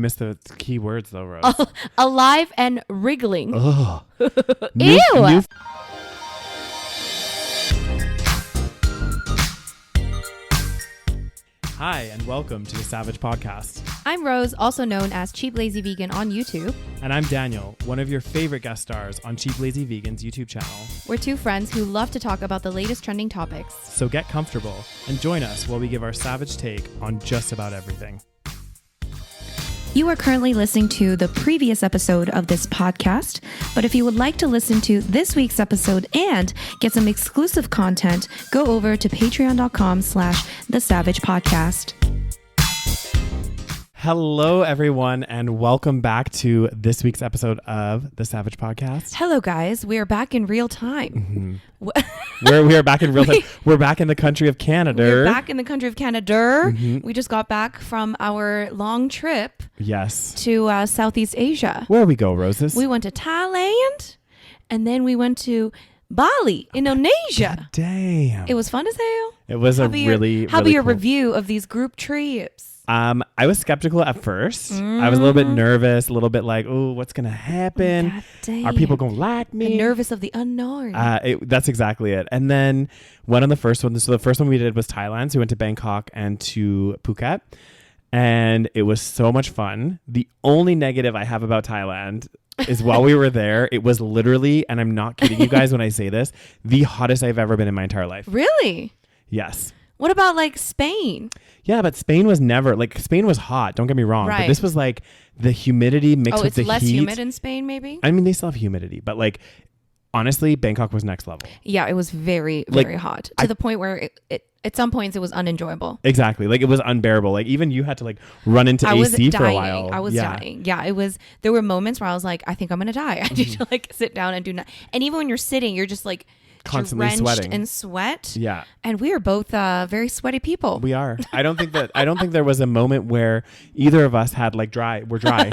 Missed the key words though, Rose. Alive and wriggling. Ugh. Ew. Hi, and welcome to the SaVeg podcast. I'm Rose, also known as Cheap Lazy Vegan on YouTube. And I'm Daniel, one of your favorite guest stars on Cheap Lazy Vegan's YouTube channel. We're two friends who love to talk about the latest trending topics. So get comfortable and join us while we give our SaVeg take on just about everything. You are currently listening to the previous episode of this podcast, but if you would like to listen to this week's episode and get some exclusive content, go over to patreon.com/thesavagepodcast. Hello, everyone, and welcome back to this week's episode of the SaVeg podcast. Hello, guys. We are back in real time. We are back in real time. We're back in the country of Canada. We're back in the country of Canada. We just got back from our long trip. Yes. To Southeast Asia. Where we go, Roses? We went to Thailand, and then we went to Bali, Indonesia. God damn. It was fun as hell. It was How about your cool review of these group trips? I was skeptical at first. I was a little bit nervous, a little bit like, oh, what's going to happen? God damn. Are people going to like me? Nervous of the unknown. That's exactly it. And then went on the first one. So the first one we did was Thailand. So we went to Bangkok and to Phuket. And it was so much fun. The only negative I have about Thailand is while we were there, it was literally, and I'm not kidding you guys when I say this, the hottest I've ever been in my entire life. Really? Yes. What about like Spain? Yeah, but Spain was never, like, Spain was hot, don't get me wrong. Right. But this was like the humidity mixed with the heat. Oh, it's less humid in Spain maybe? I mean, they still have humidity, but like, honestly, Bangkok was next level. Yeah, it was very, very hot. To the point where it at some points it was unenjoyable. Exactly. Like, it was unbearable. Like, even you had to like run into AC for a while. I was dying. Yeah, there were moments where I was like, I think I'm going to die. I need to like sit down and do nothing. And even when you're sitting, you're just like constantly drenched sweating in sweat. Yeah. And we are both very sweaty people. We are. I don't think there was a moment where either of us had like we're dry.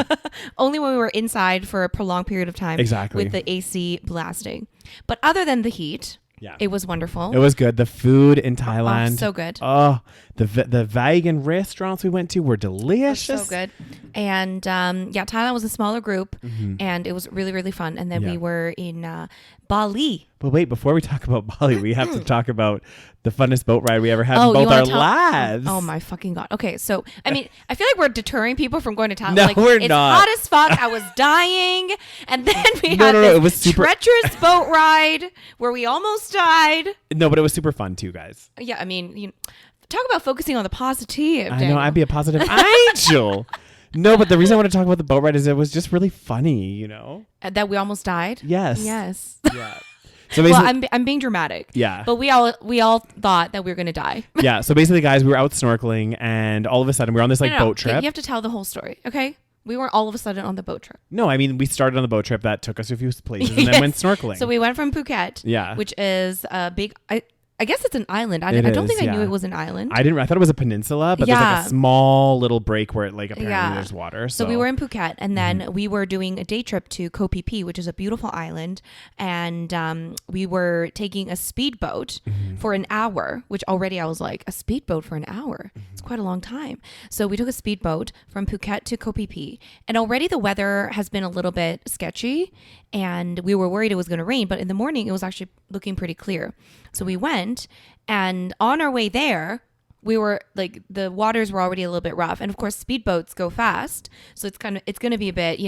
Only when we were inside for a prolonged period of time. Exactly. With the AC blasting. But other than the heat, it was wonderful. It was good. The food in Thailand. Oh, so good. Oh, the vegan restaurants we went to were delicious. So good. And Thailand was a smaller group and it was really, really fun. And then we were in Bali. But wait, before we talk about Bali, we have to talk about the funnest boat ride we ever had in both our lives. Oh my fucking God. Okay, so, I mean, I feel like we're deterring people from going to Thailand. No, like, we're it's not. Hot as fuck. I was dying. And then we had this it was treacherous boat ride where we almost died. No, but it was super fun too, guys. Yeah, I mean, talk about focusing on the positive. I know, I'd be a positive angel. No, but the reason I want to talk about the boat ride is it was just really funny, you know? That we almost died? Yes. Yes. Yeah. So basically, I'm being dramatic. Yeah. But we all thought that we were going to die. Yeah. So basically, guys, we were out snorkeling and all of a sudden we were on this boat trip. You have to tell the whole story, okay? We weren't all of a sudden on the boat trip. No, I mean, we started on the boat trip that took us to a few places and then went snorkeling. So we went from Phuket, which is a big... I guess it's an island. I don't think I knew it was an island. I thought it was a peninsula, but there's like a small little break where it like apparently there's water. So we were in Phuket and then we were doing a day trip to Koh Phi Phi, which is a beautiful island. And we were taking a speedboat for an hour, which already I was like, a speedboat for an hour? It's quite a long time. So we took a speedboat from Phuket to Koh Phi Phi. And already the weather has been a little bit sketchy and we were worried it was going to rain. But in the morning, it was actually looking pretty clear. So we went, and on our way there, we were like, the waters were already a little bit rough. And of course, speedboats go fast. So it's going to be a bit,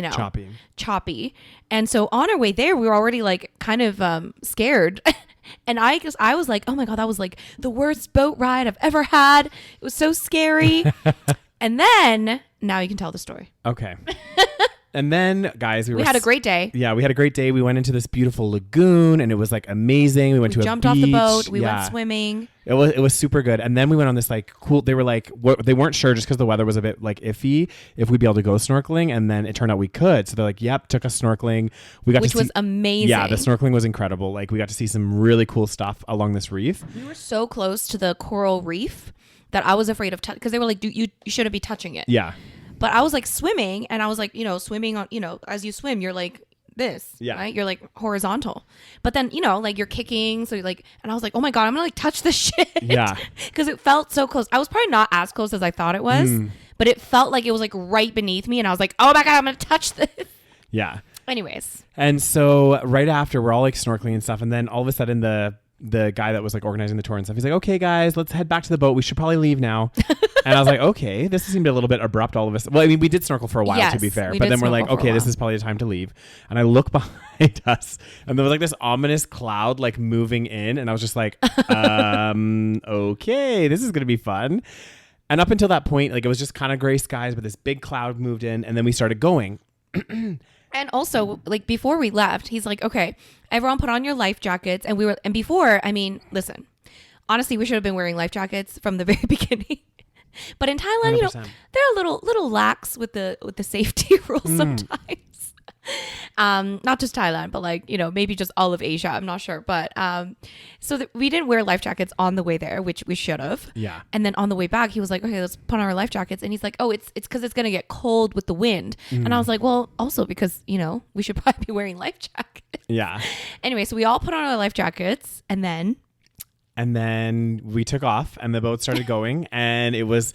choppy. And so on our way there, we were already like kind of scared. And I was like, oh my God, that was like the worst boat ride I've ever had. It was so scary. And then now you can tell the story. Okay. And then, guys, we had a great day. Yeah, we had a great day. We went into this beautiful lagoon, and it was like amazing. We jumped off the boat. We went swimming. It was super good. And then we went on this like cool. They were like, they weren't sure just because the weather was a bit like iffy if we'd be able to go snorkeling. And then it turned out we could. So they're like, yep, took us snorkeling. Which was amazing. Yeah, the snorkeling was incredible. Like we got to see some really cool stuff along this reef. We were so close to the coral reef that I was afraid of because they were like, you shouldn't be touching it. Yeah. But I was like swimming and I was like, swimming on, as you swim, you're like this, right? You're like horizontal, but then, like you're kicking. So you're like, and I was like, oh my God, I'm gonna like touch this shit. Yeah. Cause it felt so close. I was probably not as close as I thought it was, but it felt like it was like right beneath me, and I was like, oh my God, I'm gonna touch this. Yeah. Anyways. And so right after, we're all like snorkeling and stuff, and then all of a sudden the guy that was like organizing the tour and stuff, he's like, okay guys, let's head back to the boat, we should probably leave now. And I was like, okay, this seemed a little bit abrupt, all of us. Well, I mean, we did snorkel for a while, Yes, to be fair, we but did then we're like, snorkel for a okay, this while. is probably the time to leave. And I look behind us, and there was like this ominous cloud like moving in, and I was just like, okay, this is gonna be fun. And up until that point, like, it was just kind of gray skies, but this big cloud moved in, and then we started going. And also, like, before we left, he's like, okay, everyone put on your life jackets. And before, I mean, listen, honestly, we should have been wearing life jackets from the very beginning. But in Thailand, 100%. they're a little lax with the safety rules sometimes. Not just Thailand, but like, maybe just all of Asia. I'm not sure. But we didn't wear life jackets on the way there, which we should have. Yeah. And then on the way back, he was like, okay, let's put on our life jackets. And he's like, oh, it's because it's going to get cold with the wind. And I was like, well, also because, we should probably be wearing life jackets. Yeah. Anyway, so we all put on our life jackets, and then we took off, and the boat started going, and it was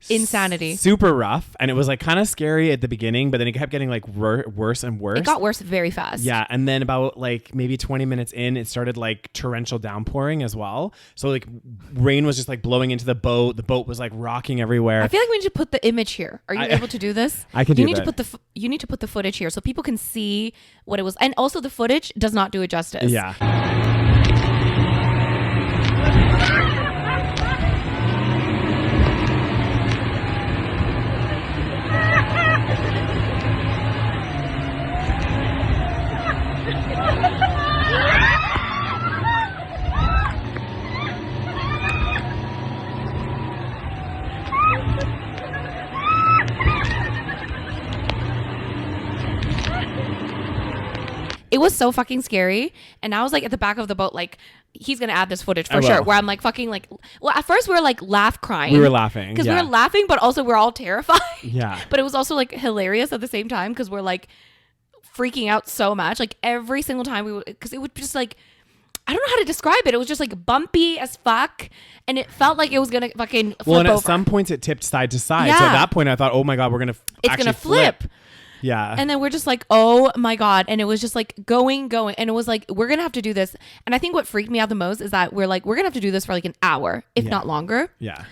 insanity. Super rough, and it was like kind of scary at the beginning, but then it kept getting like worse and worse. It got worse very fast. Yeah, and then about like maybe 20 minutes in, it started like torrential downpouring as well. So like rain was just like blowing into the boat. The boat was like rocking everywhere. I feel like we need to put the image here. Are you able to do this? I can do you need that. You need to put the footage here so people can see what it was. And also the footage does not do it justice. Yeah. It was so fucking scary. And I was like at the back of the boat, like, he's going to add this footage for I will. sure. Where I'm like fucking like, well, at first we were like crying. We were laughing. Because yeah. we were laughing, but also we're all terrified. Yeah. But it was also like hilarious at the same time because we're like freaking out so much. Like every single time because it would just like, I don't know how to describe it. It was just like bumpy as fuck. And it felt like it was going to fucking flip Well, and over. at some points it tipped side to side. Yeah. So at that point I thought, oh my God, we're going to it's going to flip. Yeah. And then we're just like, oh my God. And it was just like going. And it was like, we're going to have to do this. And I think what freaked me out the most is that we're like, we're going to have to do this for like an hour, if not longer. Yeah.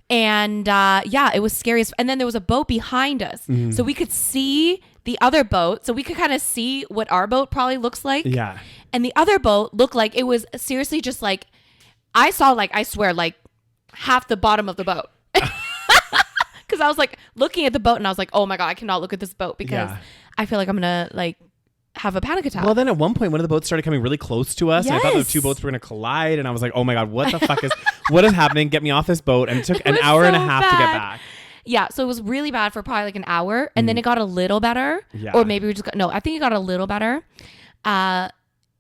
And it was scary. And then there was a boat behind us. Mm-hmm. So we could see the other boat. So we could kind of see what our boat probably looks like. Yeah. And the other boat looked like it was seriously just like, I saw like, I swear, like half the bottom of the boat. Because I was like looking at the boat and I was like, oh my God, I cannot look at this boat because I feel like I'm going to like have a panic attack. Well, then at one point, one of the boats started coming really close to us. And I thought the Yes. two boats were going to collide. And I was like, oh my God, what the fuck what is happening? Get me off this boat. And it took an was hour and a so half to get bad. back. Yeah, so it was really bad for probably like an hour. And then it got a little better. Yeah. Or maybe we just got, no, I think it got a little better.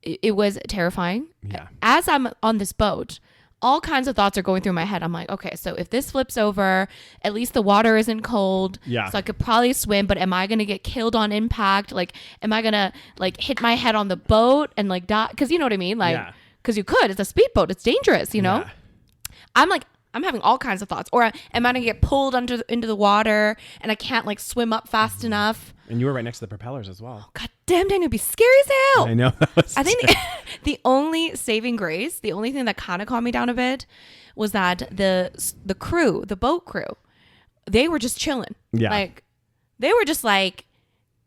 It was terrifying. Yeah. As I'm on this boat, all kinds of thoughts are going through my head. I'm like, okay, so if this flips over, at least the water isn't cold. Yeah. So I could probably swim, but am I going to get killed on impact? Like, am I going to like hit my head on the boat and like die? Because you know what I mean? Like, Yeah. because you could. It's a speedboat. It's dangerous, you know? Yeah. I'm having all kinds of thoughts. Or am I going to get pulled into the water and I can't like swim up fast enough? And you were right next to the propellers as well. God damn, Daniel, it'd be scary as hell. I know. I think the only saving grace, the only thing that kind of calmed me down a bit was that the crew, the boat crew, they were just chilling. Yeah. Like they were just like,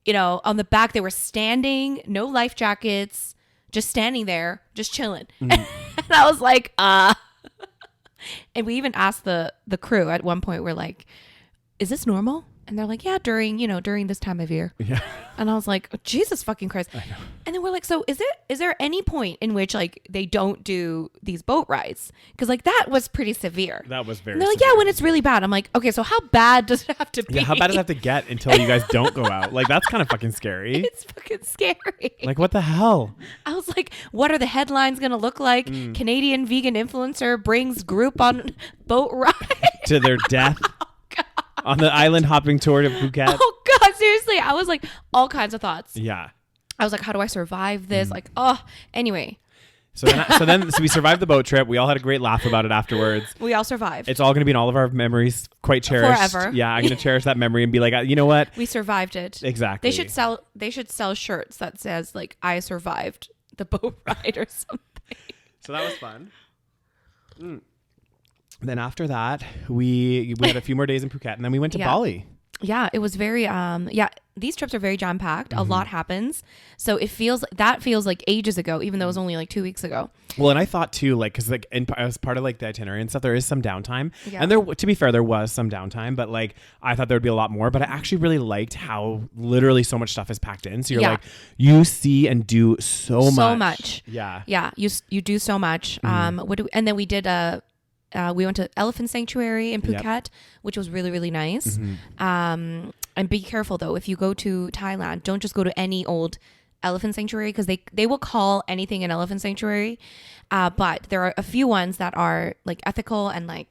on the back, they were standing, no life jackets, just standing there, just chilling. And I was like, and we even asked the crew at one point, we're like, is this normal? And they're like, yeah, during this time of year. Yeah. And I was like, oh, Jesus fucking Christ. I know. And then we're like, so is there any point in which like they don't do these boat rides? Because like that was pretty severe. That was very And they're like, severe. yeah, when it's really bad. I'm like, okay, so how bad does it have to be? Yeah, how bad does it have to get until you guys don't go out? Like, that's kind of fucking scary. It's fucking scary. Like, what the hell? I was like, what are the headlines going to look like? Canadian vegan influencer brings group on boat ride. To their death on the island hopping tour to Phuket. Oh God, seriously. I was like, all kinds of thoughts. Yeah. I was like, how do I survive this? Like, oh, anyway. So we survived the boat trip. We all had a great laugh about it afterwards. We all survived. It's all going to be in all of our memories, quite cherished. Forever. Yeah, I'm going to cherish that memory and be like, you know what? We survived it. Exactly. They should sell shirts that says like I survived the boat ride or something. So that was fun. Then after that, we had a few more days in Phuket, and then we went to Bali. Yeah, it was very these trips are very jam packed. A lot happens. So it feels like ages ago, even though it was only like 2 weeks ago. Well, and I thought too, like, because like as part of like the itinerary and stuff, there is some downtime. Yeah. And there, to be fair, there was some downtime, but like I thought there would be a lot more. But I actually really liked how literally so much stuff is packed in. So you're like, you see and do so much. Yeah. Yeah, you do so much. And then we did we went to Elephant Sanctuary in Phuket, which was really, really nice. And be careful though, if you go to Thailand, don't just go to any old elephant sanctuary, because they will call anything an elephant sanctuary. But there are a few ones that are like ethical and like,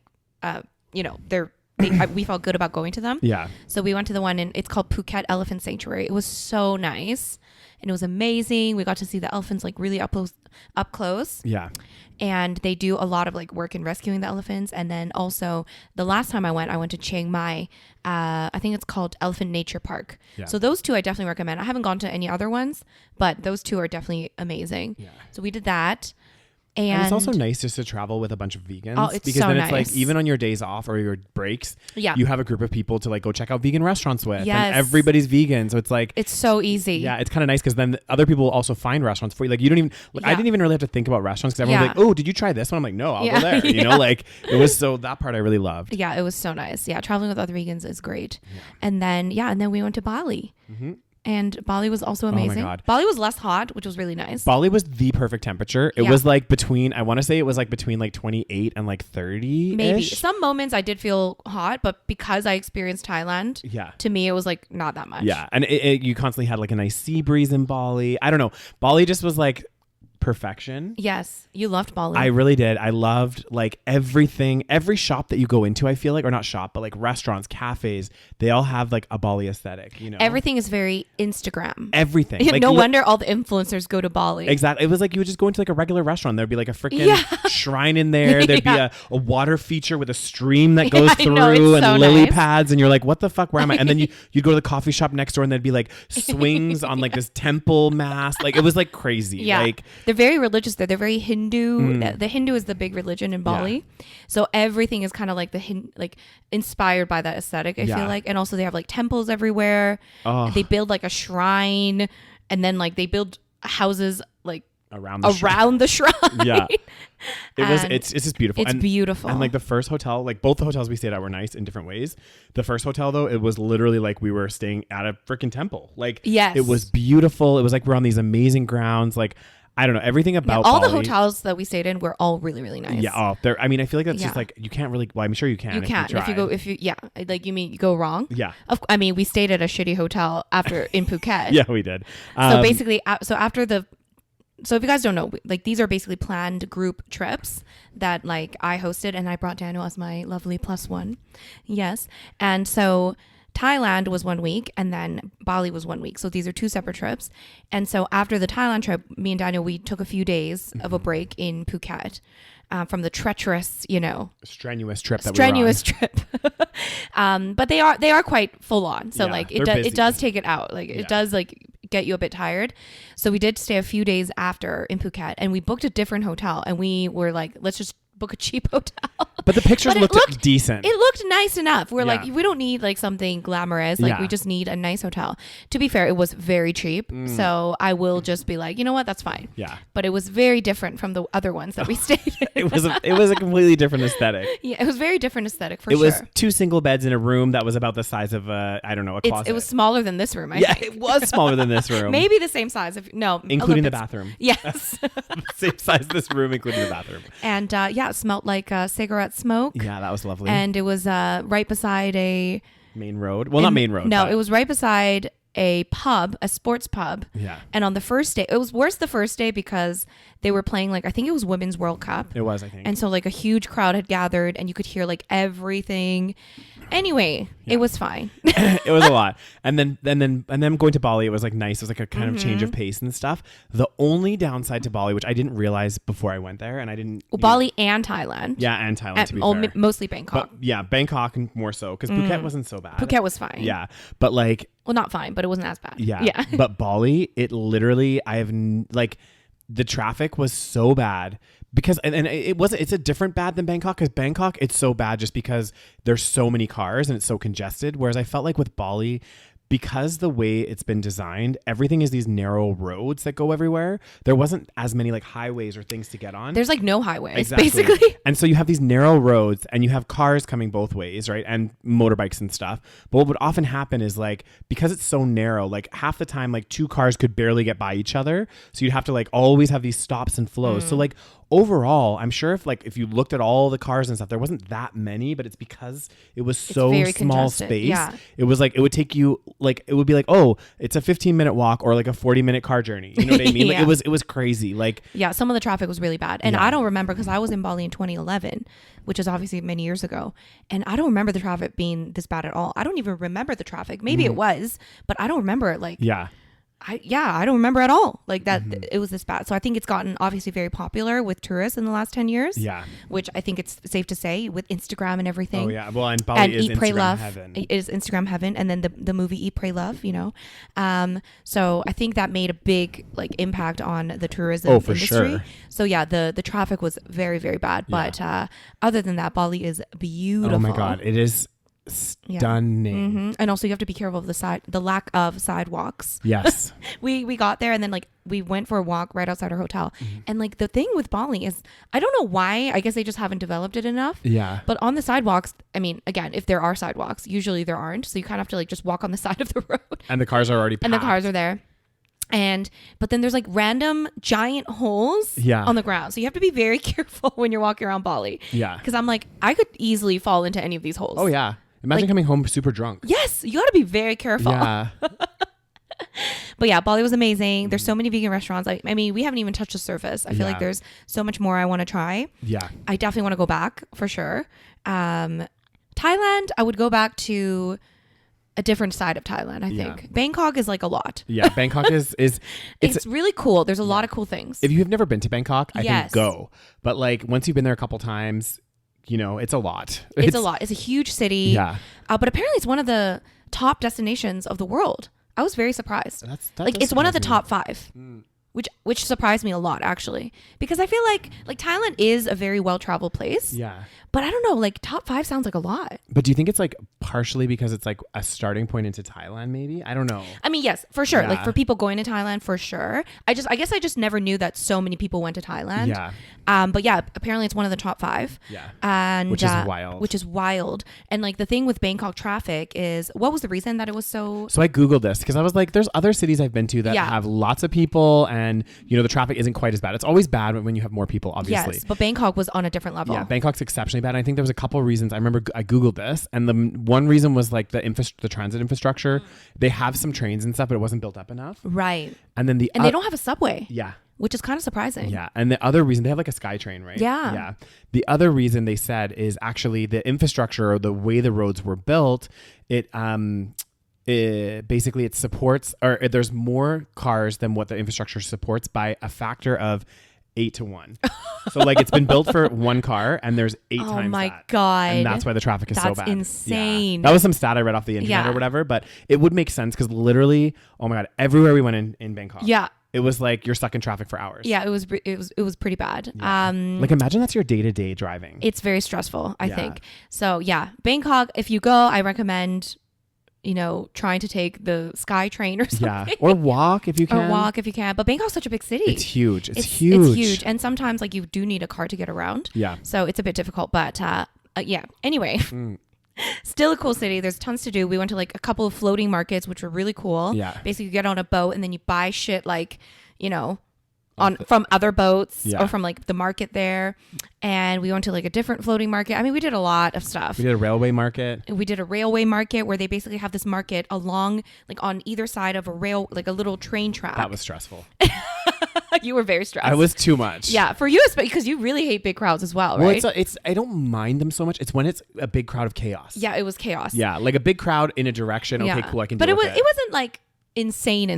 we felt good about going to them. Yeah. So we went to the one it's called Phuket Elephant Sanctuary. It was so nice and it was amazing. We got to see the elephants like really up close. Yeah. And they do a lot of like work in rescuing the elephants. And then also the last time I went to Chiang Mai. I think it's called Elephant Nature Park. Yeah. So those two I definitely recommend. I haven't gone to any other ones, but those two are definitely amazing. Yeah. So we did that. And it's also nice just to travel with a bunch of vegans. Oh, it's because so then it's nice. like even on your days off or your breaks, you have a group of people to like go check out vegan restaurants with. Yes. And everybody's vegan. So it's like it's so easy. Yeah, it's kind of nice because then other people will also find restaurants for you. Like you don't even I didn't even really have to think about restaurants because everyone's like, oh, did you try this one? I'm like, no, I'll go there. You know, like it was so that part I really loved. Yeah, it was so nice. Yeah, traveling with other vegans is great. Yeah. And then we went to Bali. And Bali was also amazing. Oh my God. Bali was less hot, which was really nice. Bali was the perfect temperature. It was like I want to say it was like between like 28 and like 30. Maybe. Some moments I did feel hot, but because I experienced Thailand, to me it was like not that much. Yeah. And you constantly had like a nice sea breeze in Bali. I don't know. Bali just was like perfection. Yes, you loved Bali. I really did. I loved like everything, every shop that you go into, I feel like, or not shop, but like restaurants, cafes, they all have like a Bali aesthetic, you know? Everything is very Instagram. Everything. Like, no wonder all the influencers go to Bali. Exactly. It was like you would just go into like a regular restaurant. There'd be like a freaking shrine in there. There'd be a water feature with a stream that goes through and so lily pads. And you're like, what the fuck? Where am I? And then you'd go to the coffee shop next door and there'd be like swings on like this temple mast. Like it was like crazy. Yeah. Like they're very religious there. They're very Hindu. The Hindu is the big religion in Bali. So everything is kind of like like inspired by that aesthetic, I feel like. And also they have like temples everywhere. They build like a shrine and then like they build houses like around the shrine. Yeah. It's just beautiful. It's beautiful. And like the first hotel, like both the hotels we stayed at were nice in different ways. The first hotel though, it was literally like we were staying at a freaking temple. Like it was beautiful. It was like we're on these amazing grounds. Like I don't know, everything about all Bali. The hotels that we stayed in were all really, really nice. Yeah. I mean, I feel like that's just like, you can't really, well, I'm sure you can. You can. Like you mean you go wrong? Yeah. I mean, we stayed at a shitty hotel in Phuket. Yeah, we did. So basically, so if you guys don't know, like these are basically planned group trips that like I hosted and I brought Daniel as my lovely +1. Yes. And so Thailand was 1 week and then Bali was 1 week. So these are two separate trips. And so after the Thailand trip, me and Daniel, we took a few days of a break in Phuket from the treacherous, strenuous trip that strenuous trip. But they are quite full on. So like it does take it out. Like it does like get you a bit tired. So we did stay a few days after in Phuket and we booked a different hotel and we were like, let's just book a cheap hotel. But the pictures looked decent. It looked nice enough. We're like, we don't need like something glamorous. Like we just need a nice hotel. To be fair, it was very cheap. So I will just be like, you know what? That's fine. Yeah. But it was very different from the other ones that we stayed in. It was a completely different aesthetic. Yeah, it was very different aesthetic for sure. It was 2 single beds in a room that was about the size of a closet. It was smaller than this room, I think. It was smaller than this room. Maybe the same size. Including the bathroom. Yes. Same size as this room, including the bathroom. And it smelled like cigarette smoke. Yeah, that was lovely. And it was right beside a main road. Well, not main road. No, it was right beside a pub, a sports pub. Yeah. And on the first day, it was worse the first day because they were playing like, I think it was Women's World Cup. It was, I think. And so like a huge crowd had gathered and you could hear like everything. Anyway, it was fine. It was a lot. And then going to Bali, it was like nice. It was like a kind of change of pace and stuff. The only downside to Bali, which I didn't realize before I went there, and I didn't. Bali and Thailand. Yeah, and Thailand, to be fair. Mostly Bangkok. But yeah, Bangkok more so, because Phuket wasn't so bad. Phuket was fine. Yeah. But like. Well, not fine, but it wasn't as bad. Yeah. But Bali, it literally, like, the traffic was so bad. Because it's a different bad than Bangkok, because Bangkok, it's so bad just because there's so many cars and it's so congested. Whereas I felt like with Bali, because the way it's been designed, everything is these narrow roads that go everywhere. There wasn't as many like highways or things to get on. There's like no highways, exactly. basically. And so you have these narrow roads and you have cars coming both ways, right? And motorbikes and stuff. But what would often happen is like, because it's so narrow, like half the time, like two cars could barely get by each other. So you'd have to like always have these stops and flows. So like overall, I'm sure if you looked at all the cars and stuff, there wasn't that many, but it's because it was so very small congested. space. Yeah. It was like, it would take you like, it would be like, oh, it's a 15-minute walk or like a 40-minute car journey. You know what I mean? Like Yeah. it was crazy. Like, yeah, some of the traffic was really bad. And I don't remember, because I was in Bali in 2011, which is obviously many years ago. And I don't remember the traffic being this bad at all. I don't even remember the traffic. Maybe it was, but I don't remember it. Like, yeah. I don't remember at all like that. It was this bad. So I think it's gotten obviously very popular with tourists in the last 10 years. Yeah. Which I think it's safe to say with Instagram and everything. Oh yeah. Well, and Bali and is Eat, Pray, Instagram Love heaven. is Instagram heaven. And then the movie Eat, Pray, Love, you know. So I think that made a big like impact on the tourism industry. Sure. So yeah, the traffic was very, very bad. But other than that, Bali is beautiful. Oh my God. It is stunning. And also you have to be careful of the lack of sidewalks. Yes. We got there and then like we went for a walk right outside our hotel. And like the thing with Bali is, I don't know why, I guess they just haven't developed it enough. Yeah. But on the sidewalks, I mean, again, if there are sidewalks, usually there aren't. So you kind of have to like just walk on the side of the road. And the cars are already packed. And the cars are there. But then there's like random giant holes on the ground. So you have to be very careful when you're walking around Bali. Yeah. Because I'm like, I could easily fall into any of these holes. Oh yeah. Imagine Like- coming home super drunk. Yes, you got to be very careful. Yeah. But yeah, Bali was amazing. There's so many vegan restaurants. I mean, we haven't even touched the surface. I feel like there's so much more I want to try. Yeah. I definitely want to go back for sure. Thailand, I would go back to a different side of Thailand, I think. Bangkok is like a lot. Yeah. Bangkok is it's really cool. There's a lot of cool things. if you have never been to Bangkok, I Yes. think go. But like once you've been there a couple times, you know, it's a lot. It's a lot. It's a huge city. Yeah. But apparently it's one of the top destinations of the world. I was very surprised. That Like does it's one of the surprise top 5. Which surprised me a lot, actually, because I feel like Thailand is a very well-traveled place. Yeah. But I don't know, like top 5 sounds like a lot. But do you think it's like partially because it's like a starting point into Thailand, maybe? I don't know. I mean, yes, for sure. Yeah. Like for people going to Thailand, for sure. I guess I just never knew that so many people went to Thailand. Yeah. But yeah, apparently it's one of the top 5. Yeah. And Which is wild. Which is wild. And like the thing with Bangkok traffic is, what was the reason that it was so? So I Googled this because I was like, there's other cities I've been to that Yeah. have lots of people and, you know, the traffic isn't quite as bad. It's always bad when you have more people, obviously. Yes, but Bangkok was on a different level. Yeah, Bangkok's exceptionally bad. And I think there was a couple of reasons. I remember I Googled this, and the one reason was like the transit infrastructure. They have some trains and stuff, but it wasn't built up enough. Right. And then they don't have a subway. Yeah. Which is kind of surprising. Yeah. And the other reason, they have like a SkyTrain, right? Yeah. Yeah. The other reason they said is actually the infrastructure or the way the roads were built, it basically it supports, or there's more cars than what the infrastructure supports by a factor of 8 to 1. So like it's been built for one car and there's 8 times Oh my that. God. And that's why the traffic is so That's bad. insane. Yeah. That was some stat I read off the internet Yeah. or whatever, but it would make sense because literally, oh my God, everywhere we went in Bangkok. Yeah. It was like you're stuck in traffic for hours. Yeah, it was pretty bad. Yeah. Like imagine that's your day-to-day driving. It's very stressful, I Yeah. think. So yeah, Bangkok, if you go, I recommend, you know, trying to take the Sky Train or something. Yeah. Or walk if you can. Or walk if you can. But Bangkok's such a big city. It's huge. It's huge. It's huge. And sometimes like you do need a car to get around. Yeah. So it's a bit difficult. But yeah. Anyway. Still a cool city. There's tons to do. We went to like a couple of floating markets, which were really cool. Yeah. Basically you get on a boat and then you buy shit like, you know, from other boats Yeah. or from like the market there. And we went to like a different floating market. I mean, we did a lot of stuff. We did a railway market. We did a railway market where they basically have this market along, like on either side of a rail, like a little train track. That was stressful. You were very stressed. I was too much. Yeah, for you, because you really hate big crowds as well, Well, right? it's I don't mind them so much. It's when it's a big crowd of chaos. Yeah, it was chaos. Yeah, like a big crowd in a direction. Okay, cool. I can. But deal it with was. It wasn't like insane.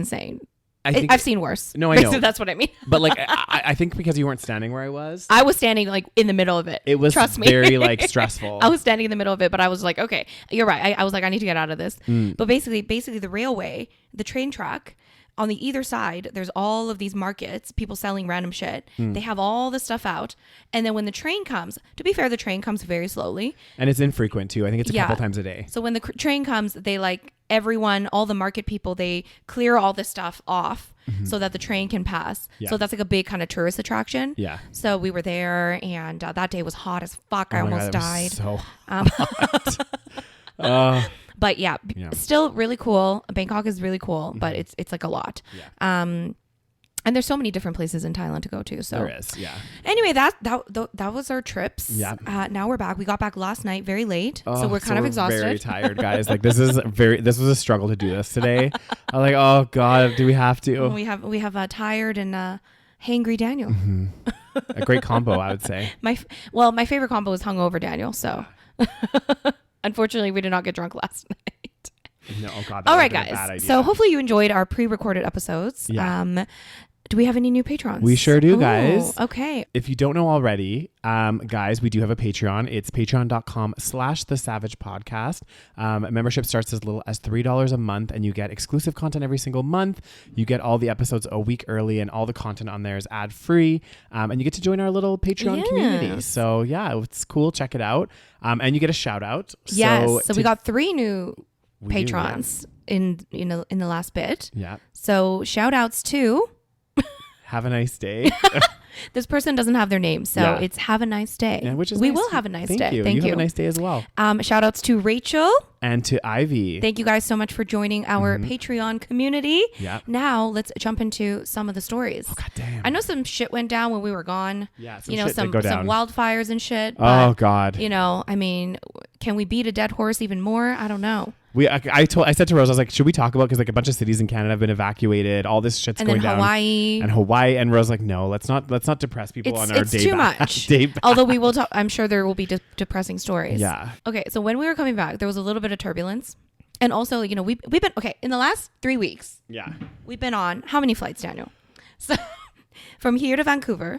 I think I've seen worse. No, I know. That's what I mean. But like, I think because you weren't standing where I was, I was standing like in the middle of it. it was Trust me. very like stressful. I was standing in the middle of it, but I was like, okay, you're right. I was like, I need to get out of this. Mm. But basically the railway, the train track, on the either side, there's all of these markets, people selling random shit. They have all the stuff out. And then when the train comes, to be fair, the train comes very slowly. And it's infrequent too. I think it's a couple times a day. So when the train comes, they like everyone, all the market people, they clear all this stuff off so that the train can pass. Yeah. So that's like a big kind of tourist attraction. Yeah. So we were there, and that day was hot as fuck. I Oh my almost God, it died. was so hot. But yeah, still really cool. Bangkok is really cool, but it's like a lot. Yeah. And there's so many different places in Thailand to go to. So There is. Yeah. anyway, that was our trips. Yeah. Now we're back. We got back last night very late, Oh, so we're kind of exhausted. Very tired, guys. Like this was a struggle to do this today. I'm like, oh God, do we have to? We have a tired and hangry Daniel. A great combo, I would say. My favorite combo is hungover Daniel. So unfortunately, we did not get drunk last night. No, oh God. All right, Bad guys. idea. So hopefully you enjoyed our pre-recorded episodes. Yeah. Do we have any new patrons? We sure do, Ooh, guys. Okay. If you don't know already, guys, we do have a Patreon. It's patreon.com/the SaVeg podcast. Membership starts as little as $3 a month, and you get exclusive content every single month. You get all the episodes a week early, and all the content on there is ad free. And you get to join our little Patreon community. So yeah, it's cool. Check it out. And you get a shout out. Yes. So we got 3 new patrons in the last bit. Yeah. So shout outs to Have a nice day. this person doesn't have their name, so Yeah. it's have a nice day. Yeah, which is we nice. will have a nice Thank day. you. Thank you. Have a nice day as well. Shout outs to Rachel. And to Ivy. Thank you guys so much for joining our Patreon community. Yeah. Now let's jump into some of the stories. Oh God damn. I know some shit went down when we were gone. Yeah. Some go down. wildfires and shit. Oh But, God. I mean, can we beat a dead horse even more? I don't know. I said to Rose, I was like, should we talk about, because like a bunch of cities in Canada have been evacuated, all this shit's And going then down. Hawaii. And Rose was like, no, let's not depress people on our It's day too back. much. Day back. Although we will talk, I'm sure there will be depressing stories. Yeah. Okay, so when we were coming back, there was a little bit of turbulence. And also, we've been, okay, in the last 3 weeks, Yeah. we've been on how many flights, Daniel? So from here to Vancouver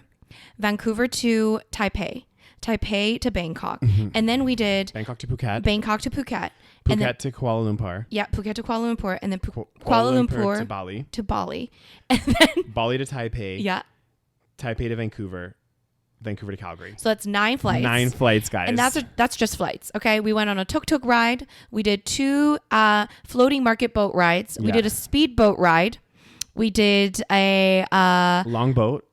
to Taipei to Bangkok. And then we did Bangkok to Phuket. Bangkok to Phuket. And then, Phuket to Kuala Lumpur. yeah, Phuket to Kuala Lumpur. And then Kuala Lumpur to Bali. And then, Bali to Taipei. yeah. Taipei to Vancouver. Vancouver to Calgary. So that's 9 flights. 9 flights, guys. And that's just flights. Okay. We went on a tuk-tuk ride. We did 2 floating market boat rides. We Yeah. did a speedboat ride. We did a long boat.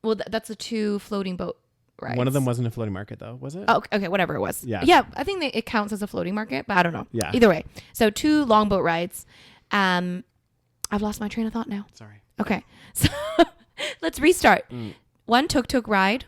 well, that's a 2 floating boat rides. One of them wasn't a floating market though, was it? Oh, okay, whatever it was. Yeah. Yeah, I think it counts as a floating market, but I don't know. Yeah. Either way. So 2 longboat rides. I've lost my train of thought now. Sorry. Okay. So let's restart. 1 tuk-tuk ride.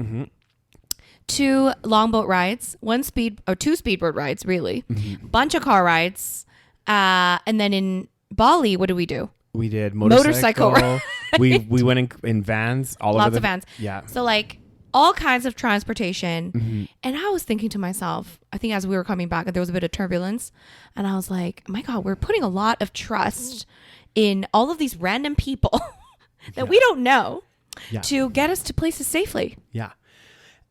2 longboat rides, 2 speedboat rides, really. Bunch of car rides. And then in Bali, what did we do? We did Motorcycle motorcycle. we went in vans all over Lots of vans. Yeah. So like all kinds of transportation. And I was thinking to myself, I think as we were coming back, there was a bit of turbulence. And I was like, my God, we're putting a lot of trust in all of these random people that we don't know to get us to places safely. Yeah.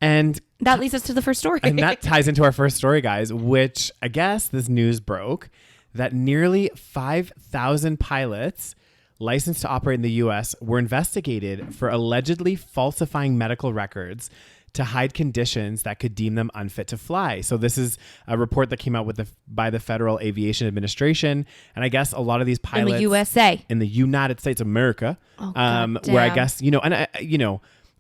And That leads us to the first story. and that ties into our first story, guys, which I guess this news broke that nearly 5,000 pilots licensed to operate in the U.S. were investigated for allegedly falsifying medical records to hide conditions that could deem them unfit to fly. So this is a report that came out by the Federal Aviation Administration. And I guess a lot of these pilots... in the USA. In the United States of America. Oh, where I guess,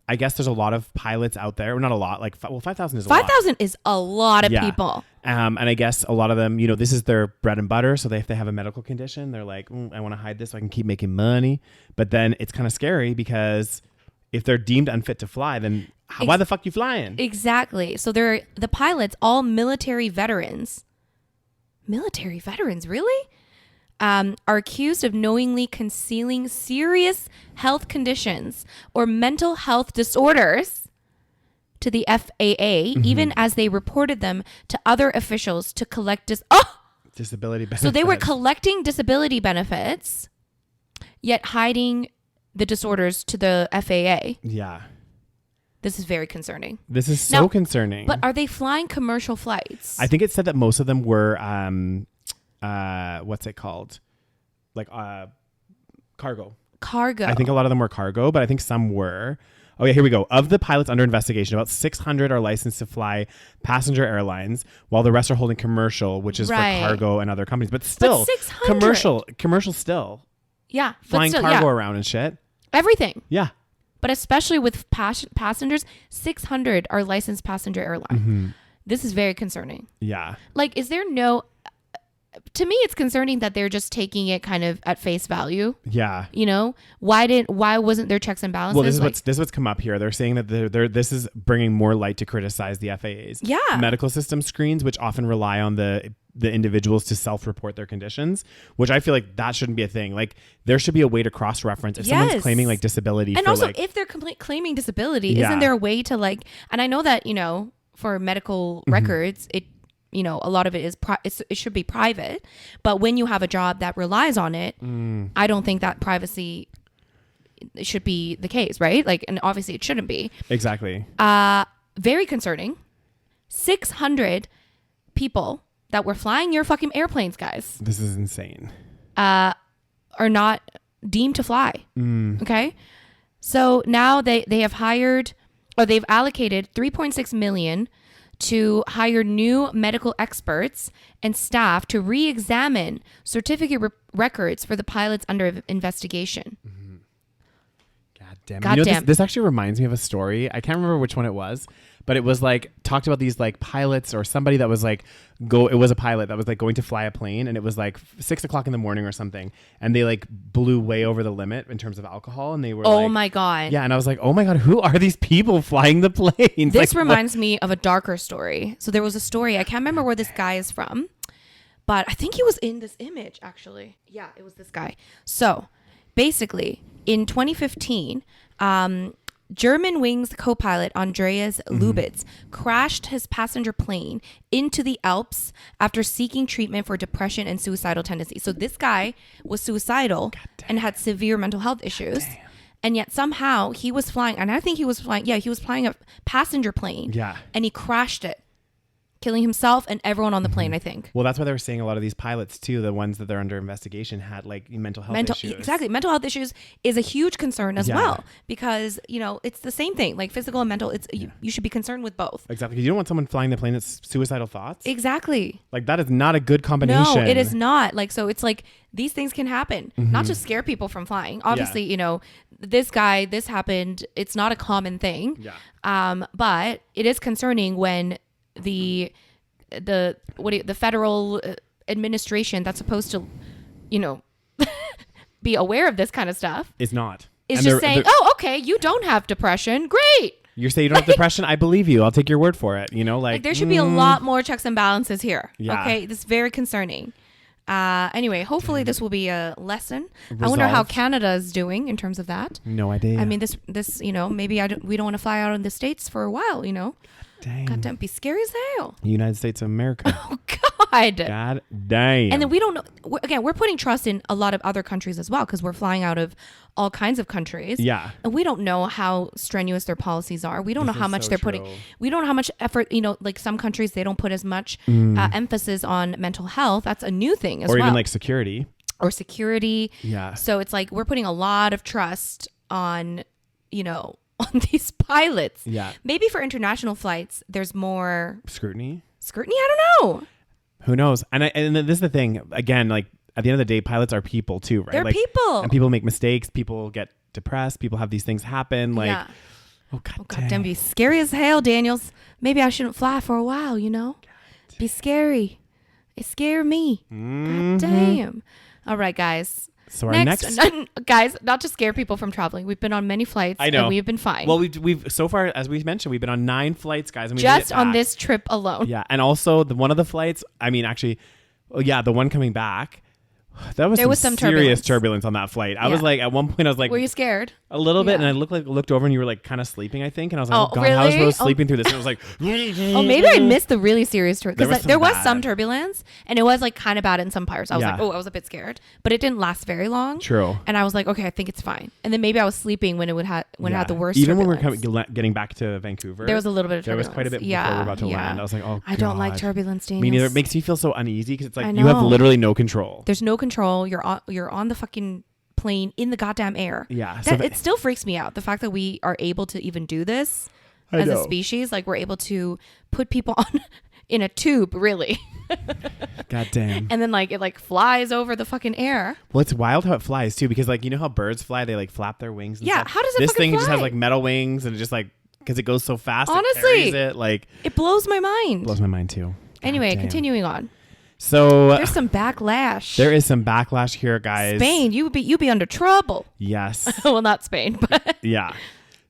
I guess there's a lot of pilots out there. Well, not a lot. 5,000 is a lot. 5,000 is a lot of people. And I guess a lot of them, this is their bread and butter. So if they have a medical condition, they're like, I want to hide this so I can keep making money. But then it's kind of scary because, if they're deemed unfit to fly, then why the fuck you flying? Exactly. So they're the pilots, all military veterans. Military veterans, really? Are accused of knowingly concealing serious health conditions or mental health disorders to the FAA, even as they reported them to other officials to collect disability benefits. So they were collecting disability benefits, yet hiding the disorders to the FAA. Yeah. This is very concerning. This is so concerning. But are they flying commercial flights? I think it said that most of them were, what's it called? Like cargo. Cargo. I think a lot of them were cargo, but I think some were. Oh, yeah, here we go. Of the pilots under investigation, about 600 are licensed to fly passenger airlines, while the rest are holding commercial, which is for cargo and other companies. But still, 600. commercial still. Yeah. Flying cargo around and shit. Everything. Yeah. But especially with passengers, 600 are licensed passenger airline. This is very concerning. Yeah. Like, is there no... To me, it's concerning that they're just taking it kind of at face value. Yeah. You know, why wasn't there checks and balances? Well, this is what's come up here. They're saying that this is bringing more light to criticize the FAA's medical system screens, which often rely on the individuals to self-report their conditions, which I feel like that shouldn't be a thing. Like, there should be a way to cross-reference if someone's claiming like disability. And also, if they're claiming disability, isn't there a way to like? And I know that, you know, for medical records, you know, a lot of it is it should be private, but when you have a job that relies on it, I don't think that privacy should be the case, right? Like, and obviously it shouldn't be. Exactly. Very concerning. 600 people that were flying your fucking airplanes, guys. This is insane. Are not deemed to fly. Okay. So now they have hired, or they've allocated $3.6 million to hire new medical experts and staff to re-examine certificate records for the pilots under investigation. God damn. You know, this actually reminds me of a story. I can't remember which one it was, but it was like talked about these like pilots or somebody that was like it was a pilot that was like going to fly a plane, and it was like 6 o'clock in the morning or something, and they like blew way over the limit in terms of alcohol, and they were my God. Yeah, and I was like, oh my God, who are these people flying the planes? This reminds me of a darker story. So there was a story, I can't remember where this guy is from, but I think he was in this image actually. Yeah, it was this guy. So basically in 2015, German Wings co-pilot Andreas Lubitz crashed his passenger plane into the Alps after seeking treatment for depression and suicidal tendencies. So this guy was suicidal and had severe mental health issues. And yet somehow he was flying, and I think he was flying a passenger plane. Yeah. And he crashed it, killing himself and everyone on the plane, I think. Well, that's why they were saying a lot of these pilots too, the ones that they're under investigation, had like mental health issues. Exactly. Mental health issues is a huge concern as well, because, you know, it's the same thing, like physical and mental. You should be concerned with both. Exactly. You don't want someone flying the plane that's suicidal thoughts. Exactly. Like, that is not a good combination. No, it is not. Like, so it's like these things can happen, not to scare people from flying. Obviously, you know, this happened. It's not a common thing. Yeah. But it is concerning when the federal administration that's supposed to, you know, be aware of this kind of stuff is not. It's just saying, oh, okay, you don't have depression. Great. You say you don't have depression. I believe you. I'll take your word for it. You know, like there should be a lot more checks and balances here. Yeah. Okay. This is very concerning. Anyway, hopefully this will be a lesson. I wonder how Canada is doing in terms of that. No idea. I mean, this, you know, maybe we don't want to fly out in the States for a while, you know. Dang. God damn, be scary as hell. United States of America. Oh, God. God damn. And then we don't know. Again, we're putting trust in a lot of other countries as well, because we're flying out of all kinds of countries. Yeah. And we don't know how strenuous their policies are. We don't know how much they're putting. We don't know how much effort, you know, like some countries, they don't put as much emphasis on mental health. That's a new thing as well. Or even like security. Or security. Yeah. So it's like we're putting a lot of trust on, you know, on these pilots. Yeah. Maybe for international flights, there's more scrutiny. I don't know. Who knows? And this is the thing. Again, like at the end of the day, pilots are people too, right? They're like, people. And people make mistakes. People get depressed. People have these things happen. Like, yeah. Oh, God damn. Be scary as hell, Daniels. Maybe I shouldn't fly for a while, you know? Be scary. It scared me. God damn. All right, guys. So our next guys, not to scare people from traveling. We've been on many flights. I know. And we've been fine. Well, we've so far, as we mentioned, we've been on 9 flights, guys. And we just on this trip alone. Yeah. And also one of the flights, I mean, actually, the one coming back, there was some serious turbulence on that flight. I was like, at one point I was like, were you scared? A little bit. And I looked over and you were like kind of sleeping, I think. And I was like, oh God, really? How was Rose Oh. sleeping through this? And it was like, oh, maybe I missed the really serious turbulence. Because there was some turbulence and it was like kind of bad in some parts. I was like, I was a bit scared, but it didn't last very long. True. And I was like, okay, I think it's fine. And then maybe I was sleeping when it had the worst. Even turbulence. when we were getting back to Vancouver, there was a little bit of turbulence. There was quite a bit before we were about to land. I was like, oh, I don't like turbulence, Daniel. Me neither. It makes me feel so uneasy because it's like you have literally no control. There's no control. You're on the fucking plane in the goddamn air. Yeah. It still freaks me out. The fact that we are able to even do this as a species, like we're able to put people on in a tube, really. God damn. And then like it like flies over the fucking air. Well, it's wild how it flies too, because like, you know how birds fly, they like flap their wings and stuff? How does it this fucking thing fly? just has like metal wings and it just like, because it goes so fast, honestly, it carries it. Like, it blows my mind. Blows my mind too. God anyway, damn. continuing on. So there's some backlash. There is some backlash here, guys. Spain, you be under trouble. Yes. Well, not Spain, but yeah.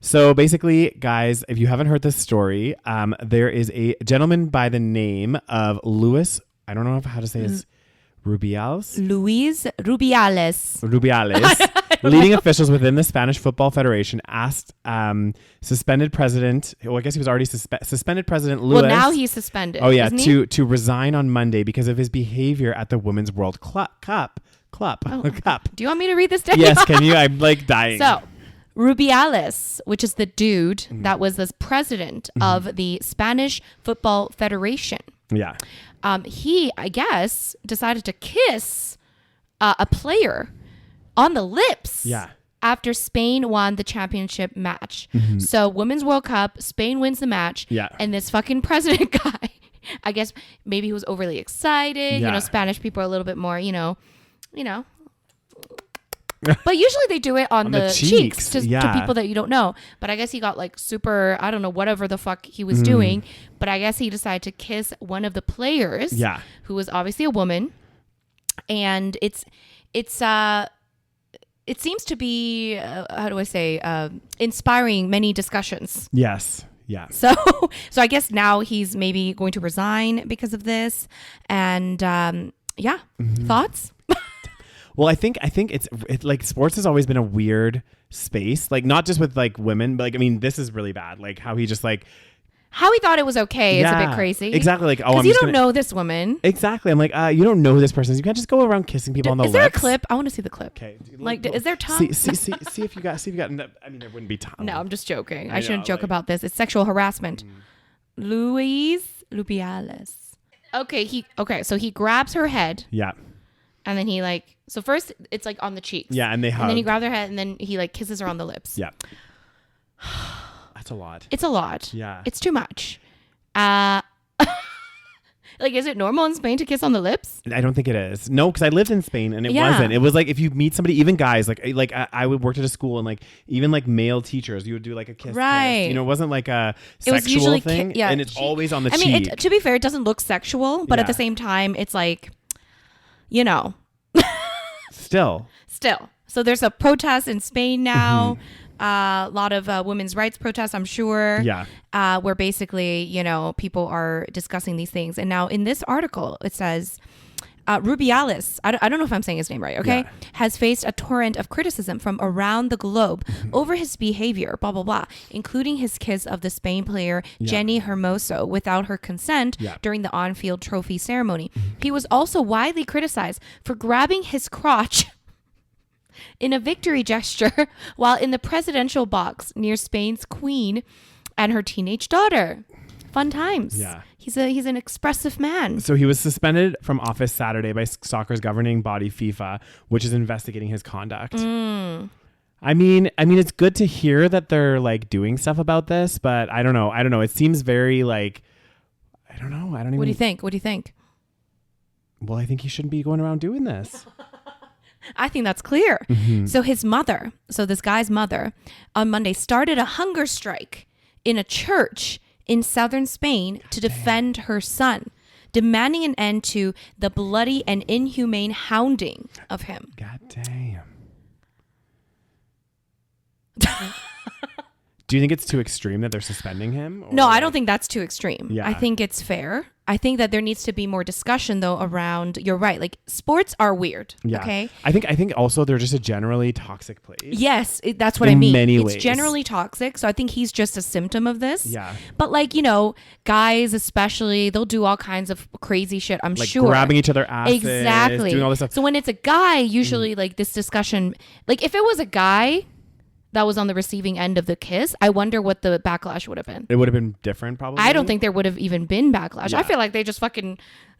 So basically, guys, if you haven't heard this story, there is a gentleman by the name of Luis. I don't know how to say his Rubiales. Luis Rubiales. Leading officials within the Spanish Football Federation asked suspended president. Well, I guess he was already suspended president Luis. Well, now he's suspended. Oh yeah, to resign on Monday because of his behavior at the Women's World Cup. Do you want me to read this down? Yes, can you? I'm like dying. So, Rubiales, which is the dude that was the president of the Spanish Football Federation. Yeah. He, I guess, decided to kiss a player on the lips. Yeah. After Spain won the championship match. So, Women's World Cup, Spain wins the match. Yeah. And this fucking president guy, I guess maybe he was overly excited. Yeah. You know, Spanish people are a little bit more, you know. But usually they do it on the cheeks to people that you don't know. But I guess he got like super, I don't know, whatever the fuck he was doing. But I guess he decided to kiss one of the players. Yeah. Who was obviously a woman. And it seems to be, how do I say, inspiring many discussions. Yes. Yeah. So I guess now he's maybe going to resign because of this. And thoughts? Well, I think it's like sports has always been a weird space, like not just with like women, but like, I mean, this is really bad. Like how he just like. How he thought it was okay is a bit crazy. Exactly. Like, because you don't know this woman. Exactly. I'm like, you don't know who this person is. You can't just go around kissing people on the lips. Is there a clip? I want to see the clip. Okay. Like, is there tongue? See if you got. I mean, there wouldn't be tongue. No, I'm just joking. I shouldn't joke about this. It's sexual harassment. Luis Rubiales. Okay. So he grabs her head. Yeah. And then he like. So first it's like on the cheeks. Yeah, and they hug. And then he grabs her head, and then he like kisses her on the lips. Yeah. That's a lot. It's a lot. Yeah. It's too much. Like, is it normal in Spain to kiss on the lips? I don't think it is. No, because I lived in Spain and it wasn't. It was like if you meet somebody, even guys, like I would work at a school and like even like male teachers, you would do like a kiss. Right. Kiss. You know, it wasn't like a it was sexual usually thing. And it's always on the cheek. I mean, to be fair, it doesn't look sexual, but at the same time, it's like, you know. Still. So there's a protest in Spain now. A lot of women's rights protests, I'm sure. Yeah. Where basically, you know, people are discussing these things. And now in this article, it says Rubiales, I don't know if I'm saying his name right, okay, has faced a torrent of criticism from around the globe over his behavior, blah, blah, blah, including his kiss of the Spain player Jenny Hermoso without her consent during the on-field trophy ceremony. He was also widely criticized for grabbing his crotch in a victory gesture while in the presidential box near Spain's queen and her teenage daughter. Fun times. Yeah. He's an expressive man. So he was suspended from office Saturday by soccer's governing body FIFA, which is investigating his conduct. I mean, it's good to hear that they're like doing stuff about this, but I don't know. It seems very like, I don't know. What do you think? Well, I think he shouldn't be going around doing this. I think that's clear. So this guy's mother, on Monday started a hunger strike in a church in southern Spain to defend her son, demanding an end to the bloody and inhumane hounding of him. God damn. Do you think it's too extreme that they're suspending him? No, I don't think that's too extreme. Yeah. I think it's fair. I think that there needs to be more discussion though around, you're right, like sports are weird. Yeah. Okay. I think also they're just a generally toxic place. Yes, that's what I In mean. many it's ways. generally toxic. So I think he's just a symptom of this. Yeah. But like, guys especially, they'll do all kinds of crazy shit, I'm Like sure. grabbing each other asses. Exactly. Doing all this stuff. So when it's a guy, usually like this discussion, like if it was a guy that was on the receiving end of the kiss, I wonder what the backlash would have been. It would have been different probably. I don't think there would have even been backlash. Yeah. I feel like they just fucking,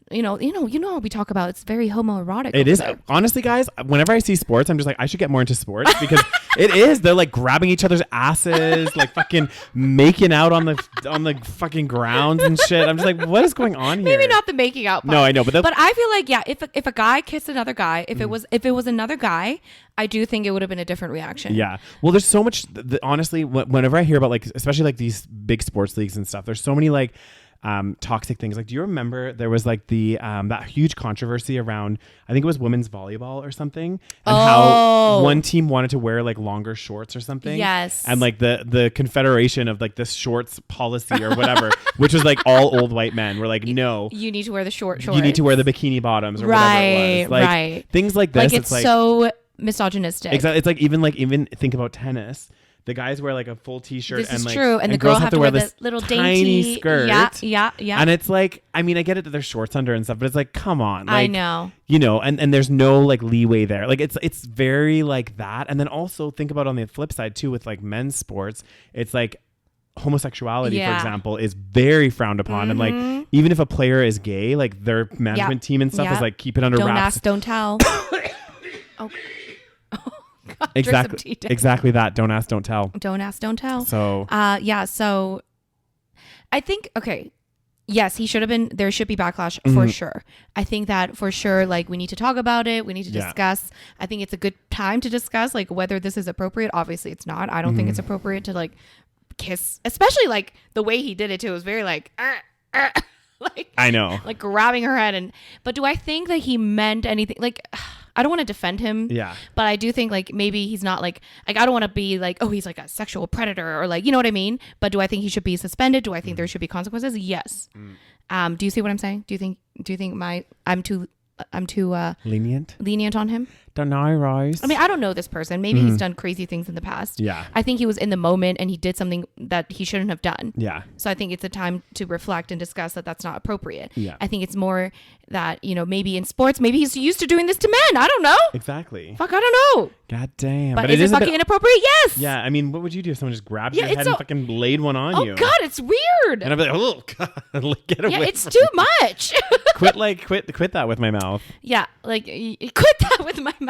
what we talk about. It's very homoerotic. It is. Honestly, guys, whenever I see sports, I'm just like, I should get more into sports because it is. They're like grabbing each other's asses, like fucking making out on the fucking grounds and shit. I'm just like, what is going on here? Maybe not the making out part. No, I know, but I feel like, yeah, if a guy kissed another guy, if it was another guy, I do think it would have been a different reaction. Yeah. Well, there's so much, honestly, whenever I hear about like, especially like these big sports leagues and stuff, there's so many like toxic things. Like, do you remember there was like the that huge controversy around, I think it was women's volleyball or something, and how one team wanted to wear like longer shorts or something. Yes. And like the confederation of like this shorts policy or whatever, which was like all old white men were like, no, You need to wear the short shorts. you need to wear the bikini bottoms or whatever it was. Like, right. things like this. Like it's so misogynistic. Exactly. It's like even think about tennis. The guys wear like a full t-shirt This and is like, true. And the girl have to wear this the little tiny dainty skirt. Yeah. And it's like, I mean, I get it that there's shorts under and stuff, but it's like, come on. Like, I know. And there's no like leeway there. Like it's very like that. And then also think about on the flip side too, with like men's sports, it's like homosexuality, for example, is very frowned upon. And like, even if a player is gay, like their management team and stuff is like, keep it under don't wraps. Ask, don't tell. Oh. God, exactly that. Don't ask, don't tell. Don't ask, don't tell. So so I think, okay, yes, there should be backlash for sure. I think that for sure, like we need to talk about it. We need to discuss. I think it's a good time to discuss like whether this is appropriate. Obviously it's not. I don't think it's appropriate to like kiss, especially like the way he did it too. It was very like, like I know, like grabbing her head. But do I think that he meant anything? Like, I don't want to defend him. Yeah. But I do think like maybe he's not like I don't want to be like, oh, he's like a sexual predator or like, you know what I mean? But do I think he should be suspended? Do I think there should be consequences? Yes. Do you see what I'm saying? Do you think I'm too lenient on him? Don't know, Rose. I mean, I don't know this person. Maybe he's done crazy things in the past. Yeah. I think he was in the moment and he did something that he shouldn't have done. Yeah. So I think it's a time to reflect and discuss that that's not appropriate. Yeah. I think it's more that, maybe in sports, maybe he's used to doing this to men. I don't know. Exactly. Fuck, I don't know. God damn. But is it fucking inappropriate? Yes. Yeah. I mean, what would you do if someone just grabbed your head and fucking laid one on you? Oh God, it's weird. And I'd be like, oh God, get away. Yeah, it's too much. quit that with my mouth. Yeah, like quit that with my mouth.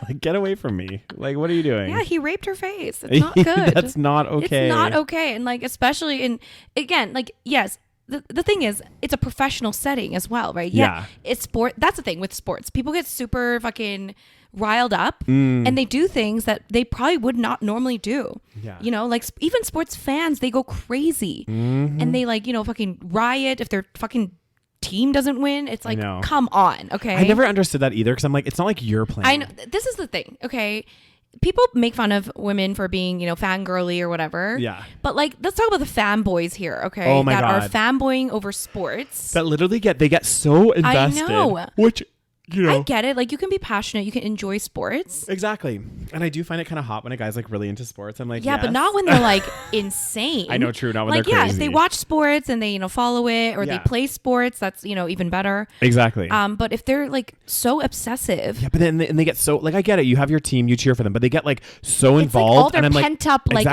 Like, get away from me. Like, what are you doing? Yeah, he raped her face. It's not good. That's not okay. It's not okay. And like, especially again, like, yes, the thing is, it's a professional setting as well, right? Yeah. It's sport. That's the thing with sports. People get super fucking riled up and they do things that they probably would not normally do. Yeah. Like even sports fans, they go crazy and they like, fucking riot if their fucking team doesn't win. It's like, come on. Okay. I never understood that either because I'm like, it's not like you're playing. I know. This is the thing. Okay. People make fun of women for being, fangirly or whatever. Yeah. But like, let's talk about the fanboys here, okay? Oh my God. Are fanboying over sports. That literally get so invested. I know. Which, I get it. Like, you can be passionate. You can enjoy sports. Exactly. And I do find it kind of hot when a guy's like really into sports. I'm like, yeah, yes. but not when they're like insane. I know, true. Not when like, they're crazy. If they watch sports and they, follow it or they play sports, that's, even better. Exactly. But if they're like so obsessive. Yeah, but then they get so, like, I get it. You have your team, you cheer for them, but they get like so it's involved. Like all their and I'm pent up, like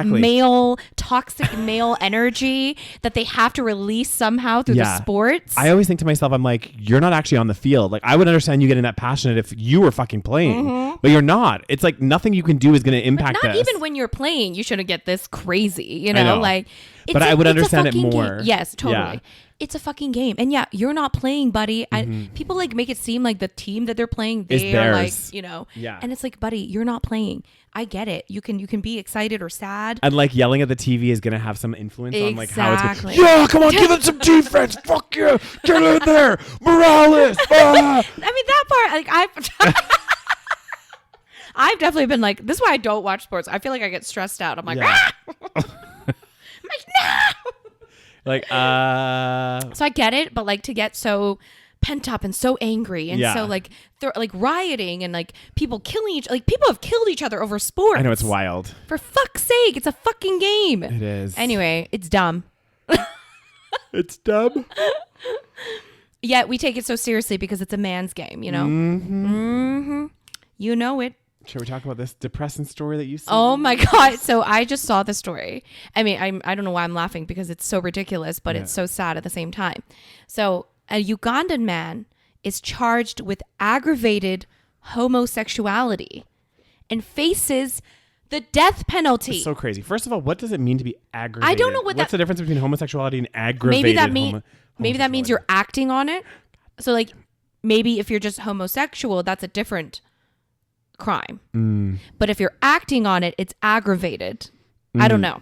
toxic male energy that they have to release somehow through the sports. I always think to myself, I'm like, you're not actually on the field. Like, I would understand you getting that passionate if you were fucking playing, but you're not. It's like nothing you can do is going to impact not this. Even when you're playing, you shouldn't get this crazy, I know. Like, But I would understand it fucking more. game. Yes, totally. Yeah. It's a fucking game. And yeah, you're not playing, buddy. People like make it seem like the team that they're playing, they are like, theirs. you know. Yeah. And it's like, buddy, you're not playing. I get it. You can be excited or sad. And like yelling at the TV is gonna have some influence on like how it's Exactly. yeah, come on, give it some defense. Fuck yeah, get in there, Morales. Ah. I mean, that part, like I've definitely been like, this is why I don't watch sports. I feel like I get stressed out. I'm like, Yeah. I'm like, no. Like So I get it, but like to get so pent up and so angry and Yeah. so like like rioting and like people killing like people have killed each other over sports. I know, it's wild. For fuck's sake, it's a fucking game. It is. Anyway, it's dumb. It's dumb. Yet we take it so seriously because it's a man's game, you know? You know it. Should we talk about this depressing story that you see? Oh my God. So I just saw the story. I mean, I don't know why I'm laughing because it's so ridiculous, but it's so sad at the same time. So a Ugandan man is charged with aggravated homosexuality and faces the death penalty. It's so crazy. First of all, what does it mean to be aggravated? I don't know What's the difference between homosexuality and aggravated? Maybe that means you're acting on it. So like maybe if you're just homosexual, that's a different crime. But if you're acting on it, it's aggravated. I don't know.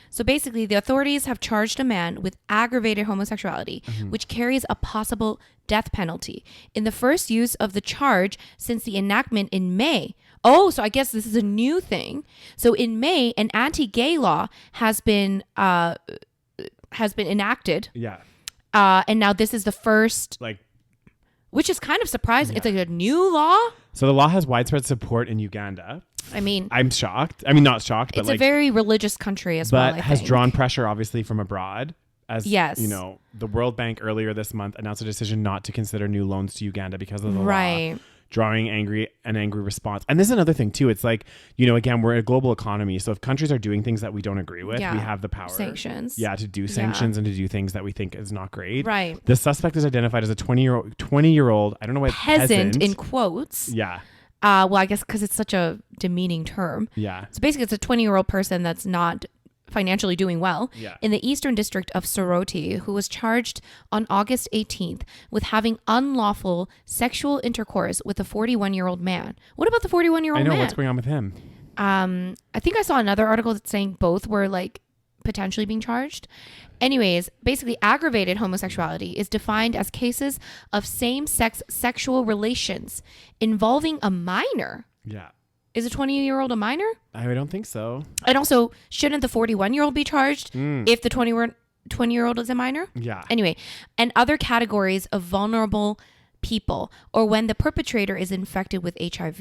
So basically, the authorities have charged a man with aggravated homosexuality, which carries a possible death penalty. In the first use of the charge since the enactment in May. Oh, so I guess this is a new thing. So in May, an anti-gay law has been enacted. Yeah. And now this is the first, Like, which is kind of surprising. It's like a new law. so the law has widespread support in Uganda. I mean, I'm shocked. I mean, not shocked, but it's like, a very religious country as well. but I has think. drawn pressure obviously from abroad. As Yes. you know, the World Bank earlier this month announced a decision not to consider new loans to Uganda because of the Right. law, drawing an angry response. And this is another thing too. It's like, you know, again, we're a global economy, so if countries are doing things that we don't agree with, Yeah. we have the power, Sanctions. yeah, to do sanctions and to do things that we think is not great. Right. The suspect is identified as a 20-year-old. I don't know what Peasant in quotes. Yeah. Well, I guess because it's such a demeaning term. Yeah. So basically, it's a 20-year-old person that's not financially doing well Yeah. in the eastern district of Soroti, who was charged on August 18th with having unlawful sexual intercourse with a 41-year-old man. What about the 41-year-old I know man? what's going on with him. I think I saw another article that's saying both were like potentially being charged. Anyways, basically aggravated homosexuality is defined as cases of same-sex sexual relations involving a minor. Yeah. Is a 20-year-old a minor? I don't think so. And also, shouldn't the 41-year-old be charged if the 20-year-old is a minor? Yeah. Anyway, and other categories of vulnerable people or when the perpetrator is infected with HIV.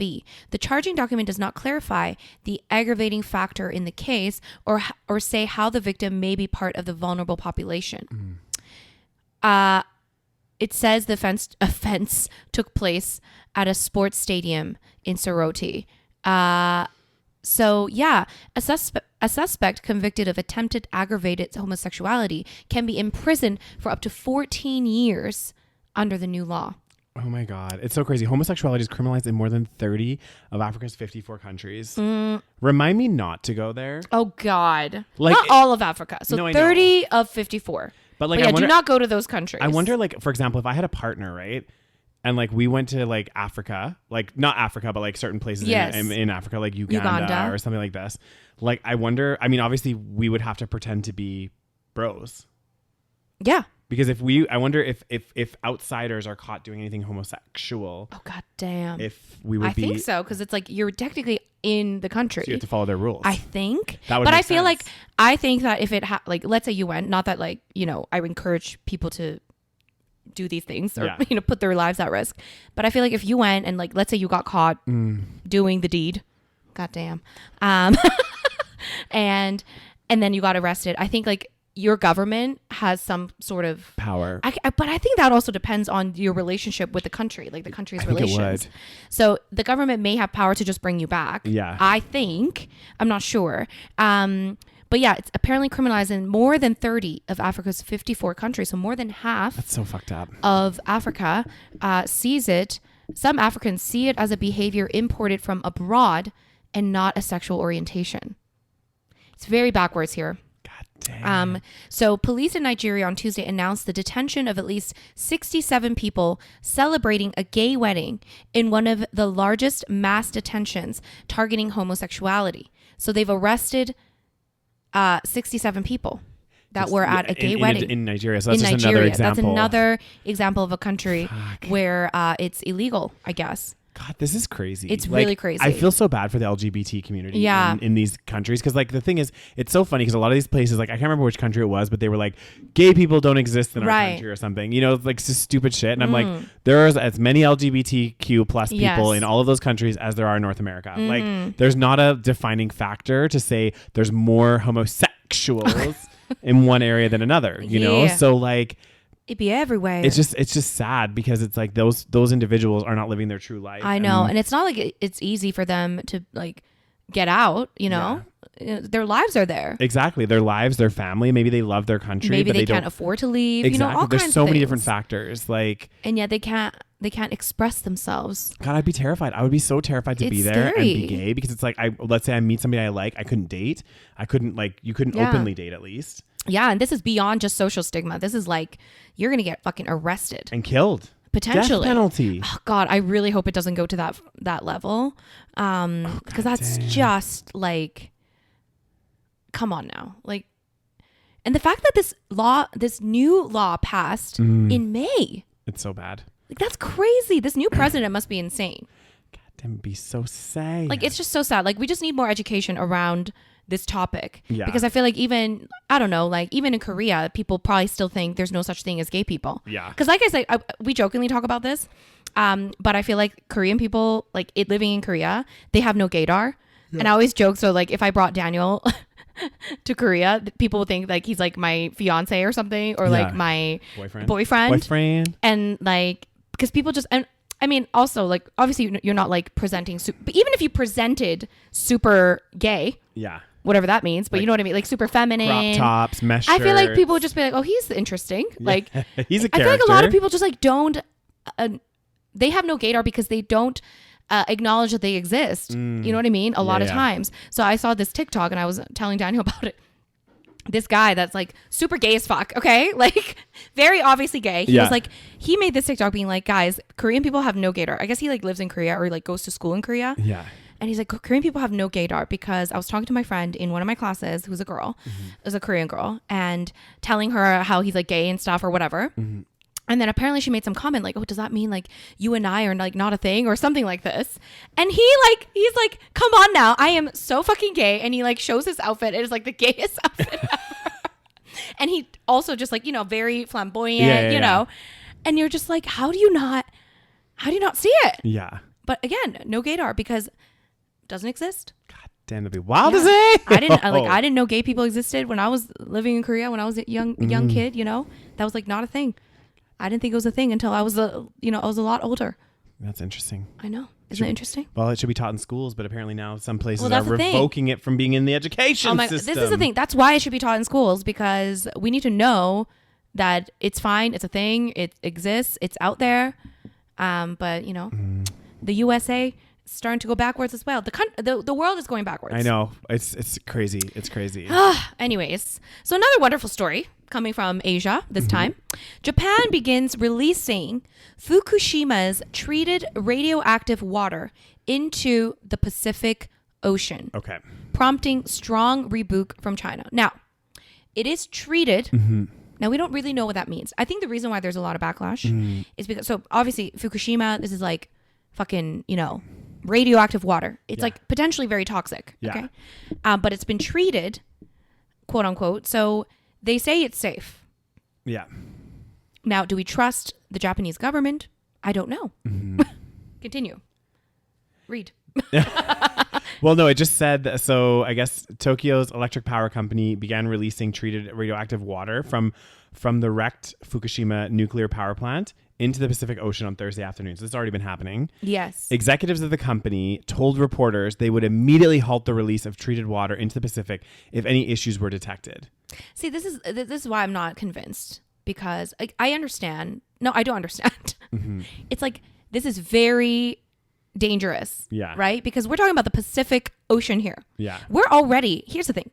The charging document does not clarify the aggravating factor in the case or say how the victim may be part of the vulnerable population. It says the offense took place at a sports stadium in Soroti. So yeah, a suspect convicted of attempted aggravated homosexuality can be imprisoned for up to 14 years under the new law. Oh my God. It's so crazy. Homosexuality is criminalized in more than 30 of Africa's 54 countries. Remind me not to go there. Oh God. Like not all of Africa. So No, I 30 of 54. But like, yeah, I wonder, do not go to those countries. I wonder, like, for example, if I had a partner, right? And like we went to like Africa, like not Africa, but like certain places Yes. in Africa, like Uganda or something like this. Like, I wonder, I mean, obviously we would have to pretend to be bros. Yeah. Because I wonder if outsiders are caught doing anything homosexual. Oh God damn. If we would I think so, because it's like you're technically in the country. So you have to follow their rules. I think. That would but make I feel sense. I think that if it like let's say you went, not that like, you know, I would encourage people to do these things or Yeah. you know, put their lives at risk. But I feel like if you went and like let's say you got caught doing the deed, goddamn. And then you got arrested. I think like your government has some sort of power. but I think that also depends on your relationship with the country, like the country's I think it relations. would. So the government may have power to just bring you back. Yeah. I think. I'm not sure. But yeah, it's apparently criminalized in more than 30 of Africa's 54 countries. So more than half That's so fucked up. of Africa sees it. Some Africans see it as a behavior imported from abroad and not a sexual orientation. It's very backwards here. God So police in Nigeria on Tuesday announced the detention of at least 67 people celebrating a gay wedding in one of the largest mass detentions targeting homosexuality. So they've arrested 67 people that were at a gay wedding in Nigeria. So that's just another example. That's another example of a country where it's illegal, I guess. God, this is crazy. It's really crazy. I feel so bad for the LGBT community in these countries. Because like the thing is, it's so funny because a lot of these places, like I can't remember which country it was, but they were like, gay people don't exist in our country or something. You know, like just stupid shit. And I'm like, there's as many LGBTQ plus people in all of those countries as there are in North America. Like there's not a defining factor to say there's more homosexuals in one area than another, you know? So like, it'd be everywhere. It's just sad because it's like those individuals are not living their true life. I know. And it's not like it's easy for them to like get out, you know? Their lives are there. Exactly. Their lives, their family. Maybe they love their country. Maybe but they can't afford to leave. Exactly. You know, all There's kinds so of many things. different factors. Like, and yet they can't express themselves. God, I'd be terrified. I would be so terrified to be there and be gay because it's like let's say I meet somebody I like, I couldn't date. I couldn't you couldn't openly date at least. Yeah, and this is beyond just social stigma. This is like you're gonna get fucking arrested and killed. Potentially. Death penalty. Oh God, I really hope it doesn't go to that level. Because that's just like, come on now. Like, and the fact that this new law passed in May. It's so bad. Like that's crazy. This new president must be insane. God damn, it'd be so sad. Like it's just so sad. Like we just need more education around this topic. Yeah. Because I feel like even in Korea, people probably still think there's no such thing as gay people. Yeah. Because like I said, we jokingly talk about this, but I feel like Korean people, like living in Korea, they have no gaydar. Yeah. And I always joke, so like if I brought Daniel to Korea, people would think like he's like my fiance or something, or like my boyfriend. And like, because people just, and I mean, also like, obviously you're not like presenting, but even if you presented super gay. Yeah. Whatever that means, but like, you know what I mean? Like super feminine. Crop tops, mesh shirts. I feel like people would just be like, oh, he's interesting. Yeah. Like, he's a character. I feel like a lot of people just like don't, they have no gaydar because they don't acknowledge that they exist. You know what I mean? A lot of times. So I saw this TikTok and I was telling Daniel about it. This guy that's like super gay as fuck. Okay. Like very obviously gay. He was like, he made this TikTok being like, guys, Korean people have no gaydar. I guess he like lives in Korea or like goes to school in Korea. Yeah. And he's like, Korean people have no gaydar, because I was talking to my friend in one of my classes who's a girl, is a Korean girl, and telling her how he's like gay and stuff or whatever. And then apparently she made some comment like, oh, does that mean like you and I are like not a thing or something like this? And he's like, come on now. I am so fucking gay. And he like shows his outfit. It is like the gayest outfit ever. And he also just like, you know, very flamboyant, you know, and you're just like, how do you not see it? Yeah. But again, no gaydar because doesn't exist. God damn, that'd be wild to say. I didn't know gay people existed when I was living in Korea when I was a young kid, you know. That was like not a thing. I didn't think it was a thing until I was a lot older. That's interesting. I know. Isn't it interesting? Well, it should be taught in schools, but apparently now some places are revoking it from being in the education system. This is the thing. That's why it should be taught in schools, because we need to know that it's fine. It's a thing. It exists. It's out there. But you know, the USA starting to go backwards as well. The world is going backwards. I know. It's crazy. It's crazy. Anyways, so another wonderful story coming from Asia this time. Japan begins releasing Fukushima's treated radioactive water into the Pacific Ocean. Okay. Prompting strong rebuke from China. Now, it is treated. Now, we don't really know what that means. I think the reason why there's a lot of backlash is because, so obviously Fukushima, this is like fucking, you know, radioactive water. It's like potentially very toxic. Okay. But it's been treated, quote unquote. So they say it's safe. Yeah. Now, do we trust the Japanese government? I don't know. Continue. Read. Well, no, it just said, so I guess Tokyo's electric power company began releasing treated radioactive water from the wrecked Fukushima nuclear power plant into the Pacific Ocean on Thursday afternoon. So this has already been happening. Yes. Executives of the company told reporters they would immediately halt the release of treated water into the Pacific if any issues were detected. See, this is why I'm not convinced, because I understand. No, I don't understand. It's like, this is very dangerous. Yeah. Right? Because we're talking about the Pacific Ocean here. Yeah. Here's the thing.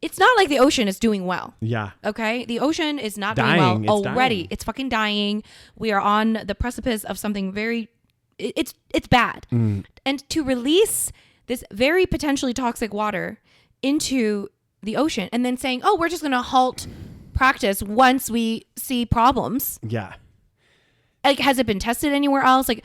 it's not like the ocean is doing well. Yeah. Okay, the ocean is not Dying. doing well It's already. dying. It's fucking dying. We are on the precipice of something very. It's bad, and to release this very potentially toxic water into the ocean, and then saying, "Oh, we're just going to halt practice once we see problems." Yeah. Like, has it been tested anywhere else? Like,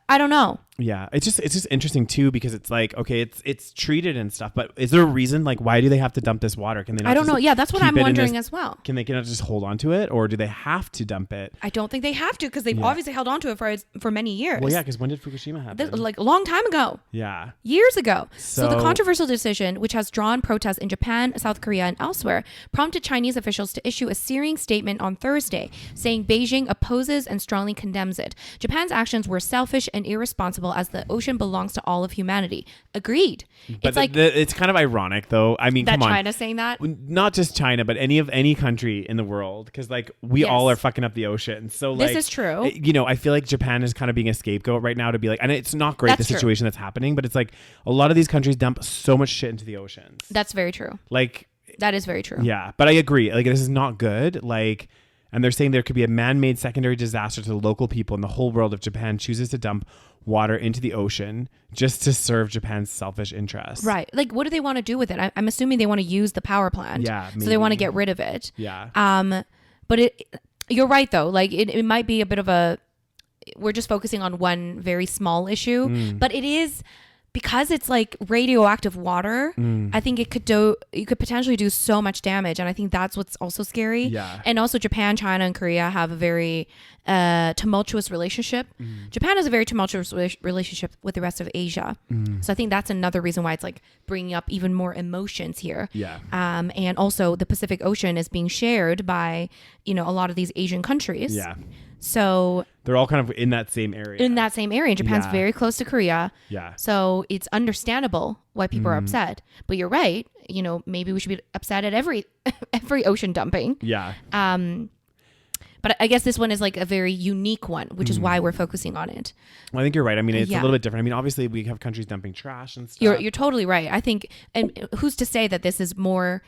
I don't know. Yeah, it's just interesting too, because it's like, okay, it's treated and stuff, but is there a reason, like, why do they have to dump this water? Can they not I don't just know. Yeah, that's what keep I'm it in wondering this- as well. Can they not just hold on to it, or do they have to dump it? I don't think they have to, because they've Yeah. obviously held on to it for many years. Well, yeah, because when did Fukushima happen? Like a long time ago. Yeah. Years ago. So the So- controversial decision, which has drawn protests in Japan, South Korea, and elsewhere, prompted Chinese officials to issue a searing statement on Thursday, saying Beijing opposes and strongly condemns it. Japan's actions were selfish and irresponsible, as the ocean belongs to all of humanity. Agreed. But It's like it's kind of ironic, though. I mean, that come on. China's saying that. Not just China, but any country in the world, because like we Yes. all are fucking up the ocean. So like, This is true. You know, I feel like Japan is kind of being a scapegoat right now to be like, and it's not great, That's the true. situation that's happening, but it's like a lot of these countries dump so much shit into the oceans. That's very true. Like, That is very true. yeah, but I agree. Like, this is not good. Like, and they're saying there could be a man-made secondary disaster to the local people in the whole world if Japan chooses to dump water into the ocean just to serve Japan's selfish interests. Right. Like, what do they want to do with it? I'm assuming they want to use the power plant. Yeah, So they want to maybe. get rid of it. Yeah. But you're right though. Like it might be a bit of a. We're just focusing on one very small issue, but it is. Because it's like radioactive water, I think you could potentially do so much damage, and I think that's what's also scary. Yeah. And also, Japan, China, and Korea have a very tumultuous relationship. Japan has a very tumultuous relationship with the rest of Asia, so I think that's another reason why it's like bringing up even more emotions here. Yeah. And also, the Pacific Ocean is being shared by a lot of these Asian countries. Yeah. So They're all kind of in that same area. in that same area, Japan's Yeah. very close to Korea. Yeah. So it's understandable why people are upset. But you're right. Maybe we should be upset at every ocean dumping. Yeah. But I guess this one is like a very unique one, which is why we're focusing on it. Well, I think you're right. I mean, it's Yeah. a little bit different. I mean, obviously we have countries dumping trash and stuff. You're totally right. I think, and who's to say that this is more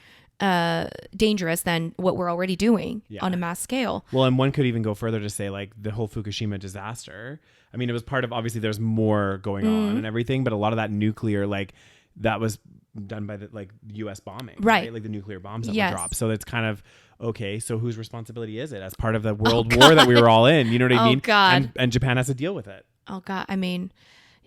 dangerous than what we're already doing Yeah. on a mass scale? Well, and one could even go further to say like the whole Fukushima disaster. I mean, it was part of, obviously there's more going on and everything, but a lot of that nuclear, like that was done by the like U.S. bombing, Right. Like the nuclear bombs that Yes. were dropped. So it's kind of, okay, so whose responsibility is it as part of the world war that we were all in? You know what I Oh, mean? God. And Japan has to deal with it. Oh God, I mean,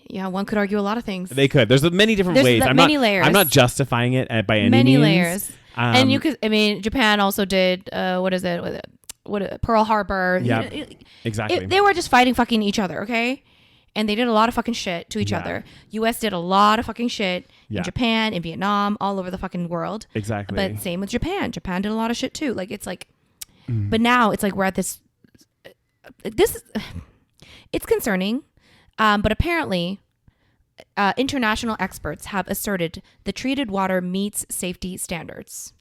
yeah, one could argue a lot of things. They could. There's many different There's ways. many layers. I'm not justifying it by any Many means. layers. And you could, I mean, Japan also did, Pearl Harbor. Yeah, exactly. They were just fighting fucking each other, okay? And they did a lot of fucking shit to each Yeah. other. US did a lot of fucking shit Yeah. in Japan, in Vietnam, all over the fucking world. Exactly. But same with Japan. Japan did a lot of shit too. Like, it's like, but now it's like we're at this, it's concerning. But apparently, international experts have asserted the treated water meets safety standards.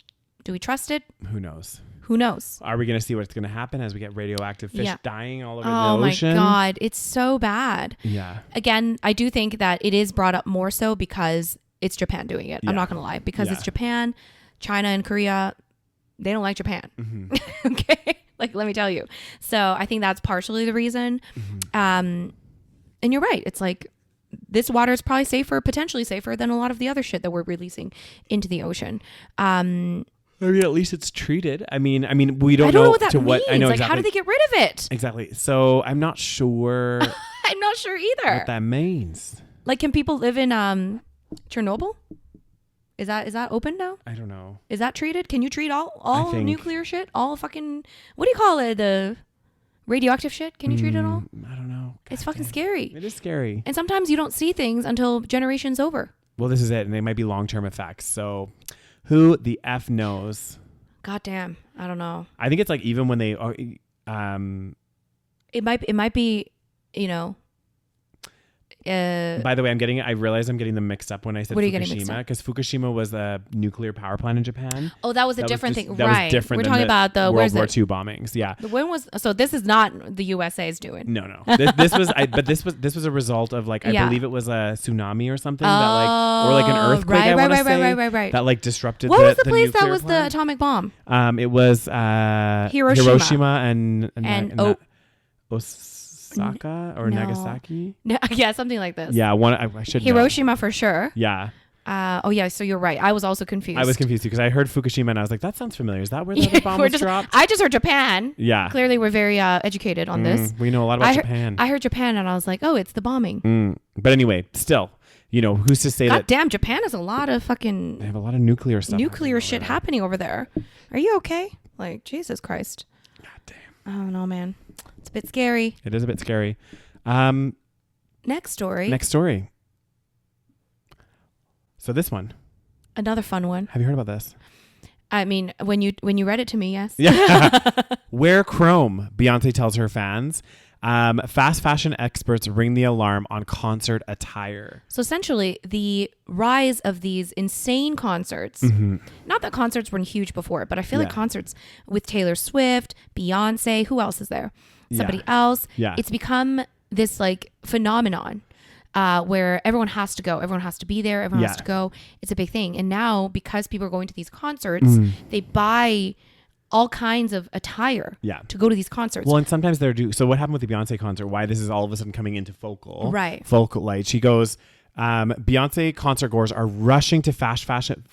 Do we trust it? Who knows? Who knows? Are we going to see what's going to happen as we get radioactive fish Yeah. dying all over Oh the my ocean? God. It's so bad. Yeah. Again, I do think that it is brought up more so because it's Japan doing it. Yeah. I'm not going to lie. Because Yeah. it's Japan, China, and Korea, they don't like Japan. Mm-hmm. Okay? Like, let me tell you. So I think that's partially the reason. Mm-hmm. And you're right. It's like, this water is probably safer, potentially safer than a lot of the other shit that we're releasing into the ocean. I mean, at least it's treated. I mean, we don't I don't know what to that means. what I know like, exactly. how do they get rid of it? Exactly. So I'm not sure I'm not sure either. what that means. Like, can people live in Chernobyl? Is that open now? I don't know. Is that treated? Can you treat all think- nuclear shit? All fucking, what do you call it? The radioactive shit? Can you treat it all? I don't know. It's God fucking dang. scary. It is scary. And sometimes you don't see things until generations over. Well, this is it, and they might be long-term effects. So, who the f knows? God damn. I don't know. I think it's like even when they, It might be, By the way, I realize I'm getting them mixed up when I said What are you getting mixed Fukushima, up? because Fukushima was a nuclear power plant in Japan. Oh, that was a different thing. That Right. was different We're than talking about the World War II bombings. Yeah. So this is not the USA's doing. No. This was a result of like, I believe it was a tsunami or something that like, or like an earthquake. Right. That like disrupted. What was the place that nuclear was plant. the atomic bomb? It was Hiroshima and Osaka or No. Nagasaki. Yeah, something like this. Yeah, I should know. Hiroshima for sure. Yeah. Yeah, so you're right. I was also confused. I was confused too because I heard Fukushima and I was like, that sounds familiar. Is that where the other bomb was dropped? I just heard Japan. Yeah. Clearly, we're very educated on this. We know a lot about Japan. I heard Japan and I was like, oh, it's the bombing. But anyway, still, who's to say God damn, Japan has a lot of fucking... They have a lot of nuclear stuff. Nuclear shit happening over there. Are you okay? Like, Jesus Christ. God damn. I don't know, man. It's a bit scary. It is a bit scary. Next story. So this one. Another fun one. Have you heard about this? I mean, when you read it to me, yes. Yeah. Wear Chrome, Beyonce tells her fans. Fast fashion experts ring the alarm on concert attire. So essentially, the rise of these insane concerts, not that concerts weren't huge before, but I feel like concerts with Taylor Swift, Beyonce, who else is there? Somebody else. Yeah. It's become this like phenomenon where everyone has to go. Everyone has to be there. Everyone has to go. It's a big thing. And now, because people are going to these concerts, they buy all kinds of attire to go to these concerts. Well, and sometimes they're due. So what happened with the Beyonce concert? Why this is all of a sudden coming into focal light? She goes, Beyonce concert goers are rushing to fast fashion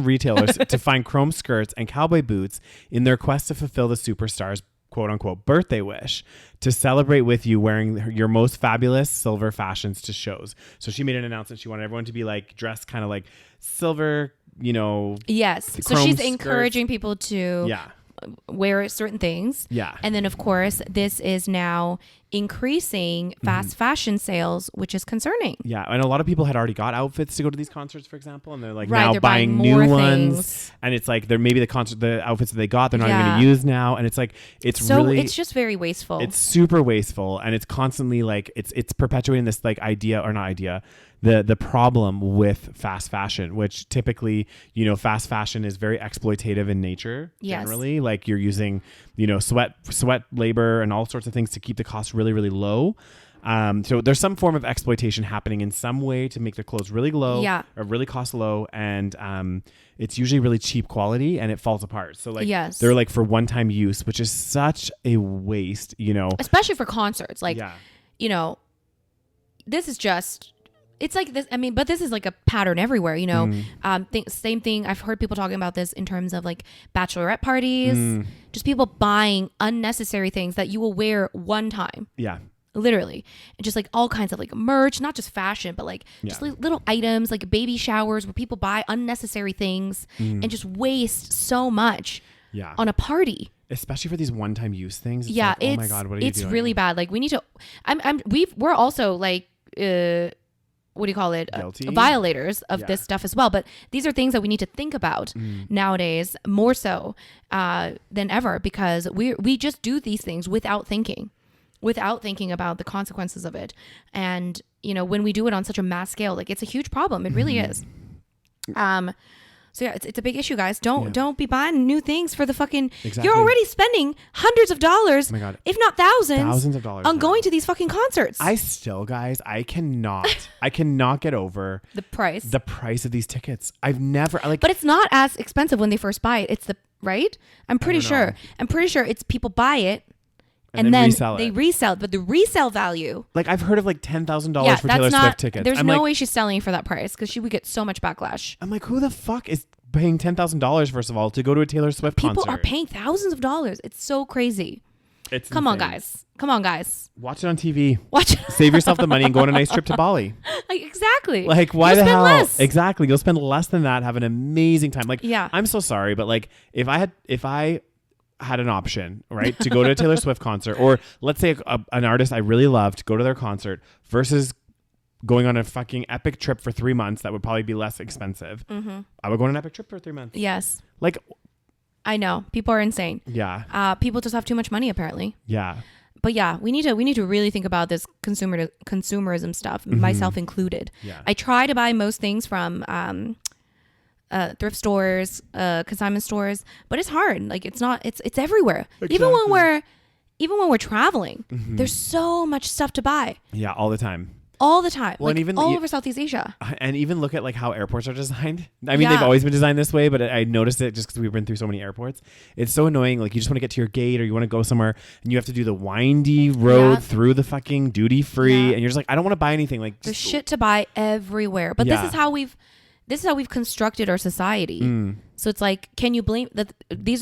retailers to find chrome skirts and cowboy boots in their quest to fulfill the superstar's quote unquote birthday wish to celebrate with you wearing your most fabulous silver fashions to shows. So she made an announcement. She wanted everyone to be like dressed kind of like silver, Yes. So she's encouraging people to wear certain things. Yeah. And then, of course, this is now increasing fast fashion sales, which is concerning. Yeah. And a lot of people had already got outfits to go to these concerts, for example, and they're like now they're buying new ones. And it's like they're maybe the outfits that they got, they're not even going to use now. And it's like, it's just very wasteful. It's super wasteful. And it's constantly like, it's perpetuating this like the problem with fast fashion, which typically, fast fashion is very exploitative in nature. Generally, like you're using, sweat labor and all sorts of things to keep the cost really, really low. So there's some form of exploitation happening in some way to make the clothes really low or really cost low. And it's usually really cheap quality and it falls apart. So like they're like for one-time use, which is such a waste, especially for concerts. Like, this is just... It's like this. I mean, but this is like a pattern everywhere, same thing. I've heard people talking about this in terms of like bachelorette parties, just people buying unnecessary things that you will wear one time. Yeah. Literally. And just like all kinds of like merch, not just fashion, but like just like little items, like baby showers where people buy unnecessary things and just waste so much on a party. Especially for these one-time use things. It's like, oh my God, what are you doing? It's really bad. Like we need to, we're also like, what do you call it? Violators of this stuff as well. But these are things that we need to think about nowadays more so than ever, because we just do these things without thinking about the consequences of it. And, when we do it on such a mass scale, like it's a huge problem. It really is. So yeah, it's a big issue, guys. Don't be buying new things for the fucking... Exactly. You're already spending hundreds of dollars, if not thousands of dollars on going to these fucking concerts. I still, guys, I cannot get over the price of these tickets. I've never but it's not as expensive when they first buy it. It's right. I'm pretty sure it's people buy it. And then they resell it, but the resale value... Like, I've heard of like $10,000 for Taylor Swift tickets. There's no way she's selling for that price because she would get so much backlash. I'm like, who the fuck is paying $10,000, first of all, to go to a Taylor Swift concert? People are paying thousands of dollars. It's so crazy. Come on, guys. Watch it on TV. Watch. Save yourself the money and go on a nice trip to Bali. Like, exactly. Like, why the hell? Less. Exactly. You'll spend less than that, have an amazing time. Like, yeah. I'm so sorry, but like, if I had an option, right, to go to a Taylor Swift concert, or let's say an artist I really loved, go to their concert versus going on a fucking epic trip for 3 months, that would probably be less expensive. I would go on an epic trip for 3 months. Yes. Like, I know. People are insane. Yeah. People just have too much money, apparently. Yeah. But yeah, we need to really think about this consumerism stuff, myself included. Yeah. I try to buy most things from thrift stores, consignment stores, but it's hard. Like it's everywhere. Exactly. Even when we're traveling, there's so much stuff to buy. Yeah, all the time. All the time. Well, like and even all over Southeast Asia. And even look at like how airports are designed. I mean, Yeah. they've always been designed this way, but I noticed it just because we've been through so many airports. It's so annoying. Like you just want to get to your gate or you want to go somewhere and you have to do the windy road through the fucking duty free. And you're just like, I don't want to buy anything. Like there's shit to buy everywhere. But this is how we've constructed our society. So it's like, can you blame that? This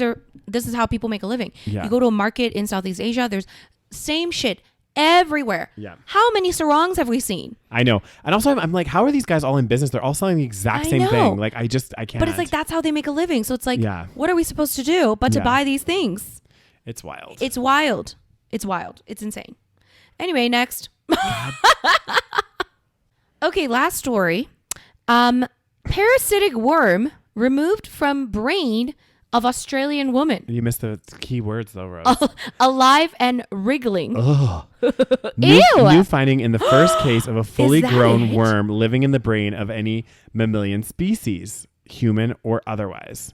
is how people make a living. Yeah. You go to a market in Southeast Asia, there's same shit everywhere. Yeah. How many sarongs have we seen? I know. And also I'm like, how are these guys all in business? They're all selling the exact same thing. Like I can't. But it's like, that's how they make a living. So it's like, what are we supposed to do but to buy these things? It's wild. It's wild. It's wild. It's insane. Anyway, next. Okay, last story. Parasitic worm removed from brain of Australian woman. You missed the key words though, Rose. Alive and wriggling. Ugh. Ew. New finding in the first case of a fully that grown it? worm living in the brain of any mammalian species, human or otherwise.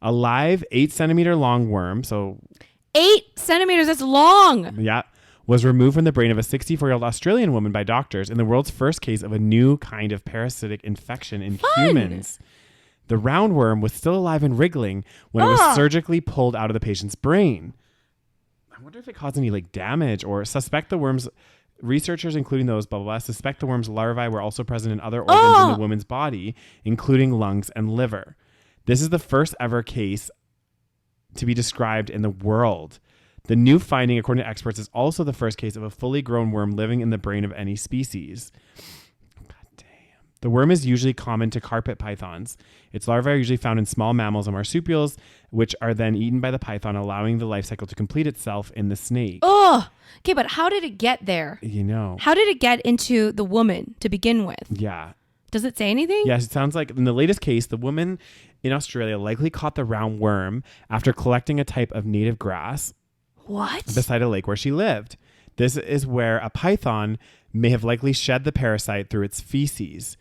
A live 8-centimeter long worm, so 8 centimeters, that's long. yeah, was removed from the brain of a 64-year-old Australian woman by doctors in the world's first case of a new kind of parasitic infection in humans. The roundworm was still alive and wriggling when it was surgically pulled out of the patient's brain. I wonder if it caused any like damage or suspect the worm's researchers, including those blah, blah, blah, suspect the worm's larvae were also present in other organs in the woman's body, including lungs and liver. This is the first ever case to be described in the world. The new finding, according to experts, is also the first case of a fully grown worm living in the brain of any species. The worm is usually common to carpet pythons. Its larvae are usually found in small mammals and marsupials, which are then eaten by the python, allowing the life cycle to complete itself in the snake. Oh, okay, but how did it get there? You know. How did it get into the woman to begin with? Yeah. Does it say anything? Yes, it sounds like in the latest case, the woman in Australia likely caught the round worm after collecting a type of native grass. What? Beside a lake where she lived. This is where a python may have likely shed the parasite through its feces.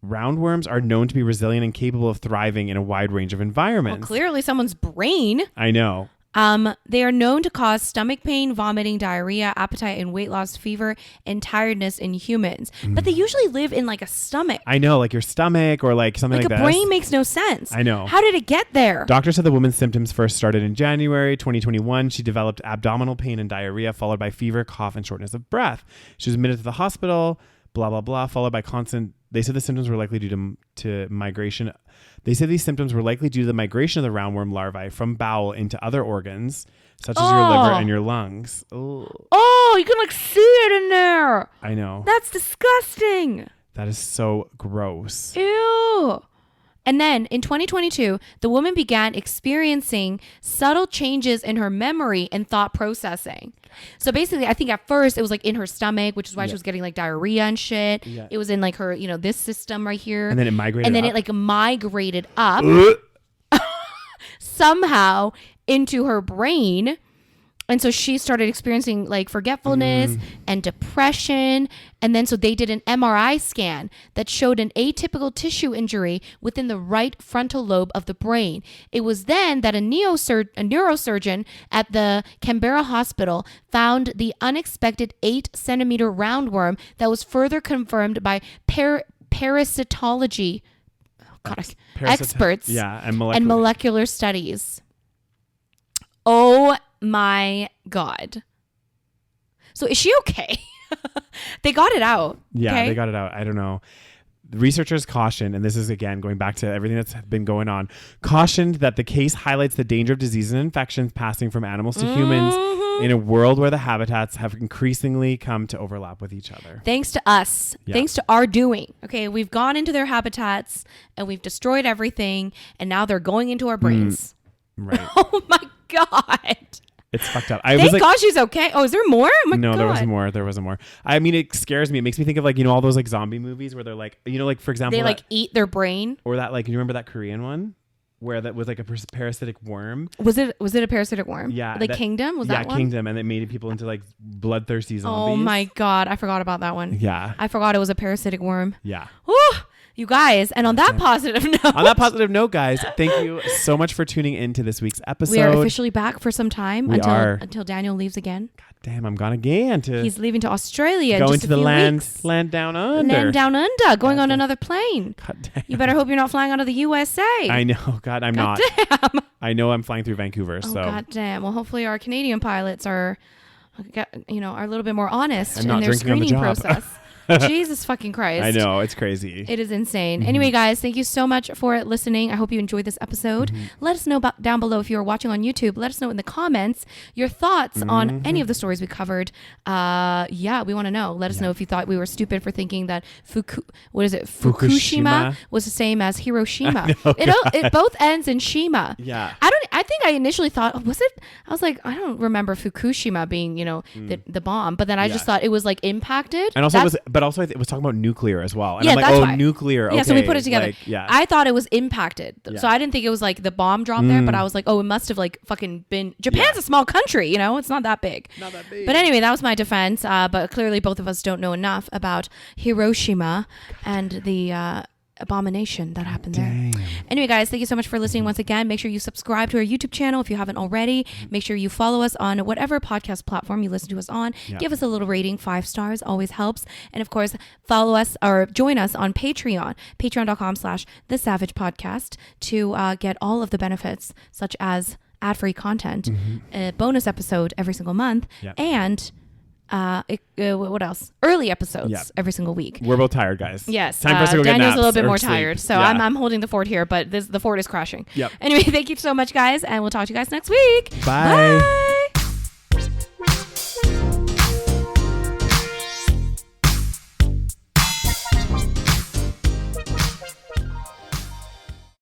Roundworms are known to be resilient and capable of thriving in a wide range of environments. Well, clearly someone's brain. I know. They are known to cause stomach pain, vomiting, diarrhea, appetite, and weight loss, fever, and tiredness in humans. But they usually live in like a stomach. I know, like your stomach or like something like a that. brain makes no sense. I know. How did it get there? Doctors said the woman's symptoms first started in January 2021. She developed abdominal pain and diarrhea, followed by fever, cough, and shortness of breath. She was admitted to the hospital, blah, blah, blah, followed by constant... They said the symptoms were likely due to migration. They said these symptoms were likely due to the migration of the roundworm larvae from bowel into other organs, such as your liver and your lungs. Oh, you can like see it in there. I know. That's disgusting. That is so gross. Ew. And then in 2022, the woman began experiencing subtle changes in her memory and thought processing. So basically, I think at first it was like in her stomach, which is why she was getting like diarrhea and shit. Yeah. It was in like her, this system right here. And then it migrated And then up. it like migrated up somehow into her brain. And so she started experiencing like forgetfulness and depression. And then so they did an MRI scan that showed an atypical tissue injury within the right frontal lobe of the brain. It was then that a neurosurgeon at the Canberra hospital found the unexpected 8-centimeter roundworm that was further confirmed by parasitology experts and molecular studies. Oh my God. So is she okay? They got it out. Yeah, okay? They got it out. I don't know. The researchers cautioned, and this is again going back to everything that's been going on, cautioned that the case highlights the danger of diseases and infections passing from animals to humans in a world where the habitats have increasingly come to overlap with each other. Thanks to us. Yeah. Thanks to our doing. Okay, we've gone into their habitats and we've destroyed everything, and now they're going into our brains. Right. Oh my God. It's fucked up. Thank God she's okay. Oh, is there more? Oh my no, God. There wasn't more. I mean, it scares me. It makes me think of like, all those like zombie movies where they're like, like for example, they like eat their brain. Or that like, you remember that Korean one? where that was like a parasitic worm. Was it a parasitic worm? Yeah. Like Kingdom? Was that one? Yeah, Kingdom. And it made people into like bloodthirsty zombies. Oh my God. I forgot about that one. Yeah. I forgot it was a parasitic worm. Yeah. Whew, you guys. And on that positive note. On that positive note, guys, thank you so much for tuning into this week's episode. We are officially back for some time We are. until Daniel leaves again. God damn, I'm gone again. He's leaving to Australia. Go in into just a the few land weeks. down under. Land down under. Going on another plane. God damn. You better hope you're not flying out of the USA. I know. God, I'm not. Damn. I know I'm flying through Vancouver. Oh, So God damn. Well, hopefully our Canadian pilots are a little bit more honest I'm in not their drinking on the screening job. process. Jesus fucking Christ. I know. It's crazy. It is insane. Anyway, guys, thank you so much for listening. I hope you enjoyed this episode. Let us know down below if you are watching on YouTube. Let us know in the comments your thoughts on any of the stories we covered. Yeah, we want to know. Let us know if you thought we were stupid for thinking that Fukushima was the same as Hiroshima. It both ends in Shima. Yeah. I think I initially thought, was it? I was like, I don't remember Fukushima being, the bomb. But then I just thought it was like impacted. And also it was talking about nuclear as well. And Yeah, I'm like, that's oh, why. nuclear. Okay. Yeah, so we put it together. Like, yeah. I thought it was impacted. Yeah. So I didn't think it was like the bomb dropped there, but I was like, oh, it must have like fucking been. Japan's a small country, it's not that big. Not that big. But anyway, that was my defense. But clearly both of us don't know enough about Hiroshima and the abomination that happened there. Anyway, guys, thank you so much for listening once again. Make sure you subscribe to our YouTube channel if you haven't already. Make sure you follow us on whatever podcast platform you listen to us on. Yeah. Give us a little rating. 5 stars always helps. And of course, follow us or join us on Patreon, patreon.com/the SaVeg podcast to get all of the benefits such as ad-free content, a bonus episode every single month, and what else? Early episodes every single week. We're both tired, guys. Yes. Time for us to go Daniel's get a little naps bit or more sleep. tired. So Yeah. I'm holding the fort here, but the fort is crashing. Yep. Anyway, thank you so much, guys. And we'll talk to you guys next week. Bye.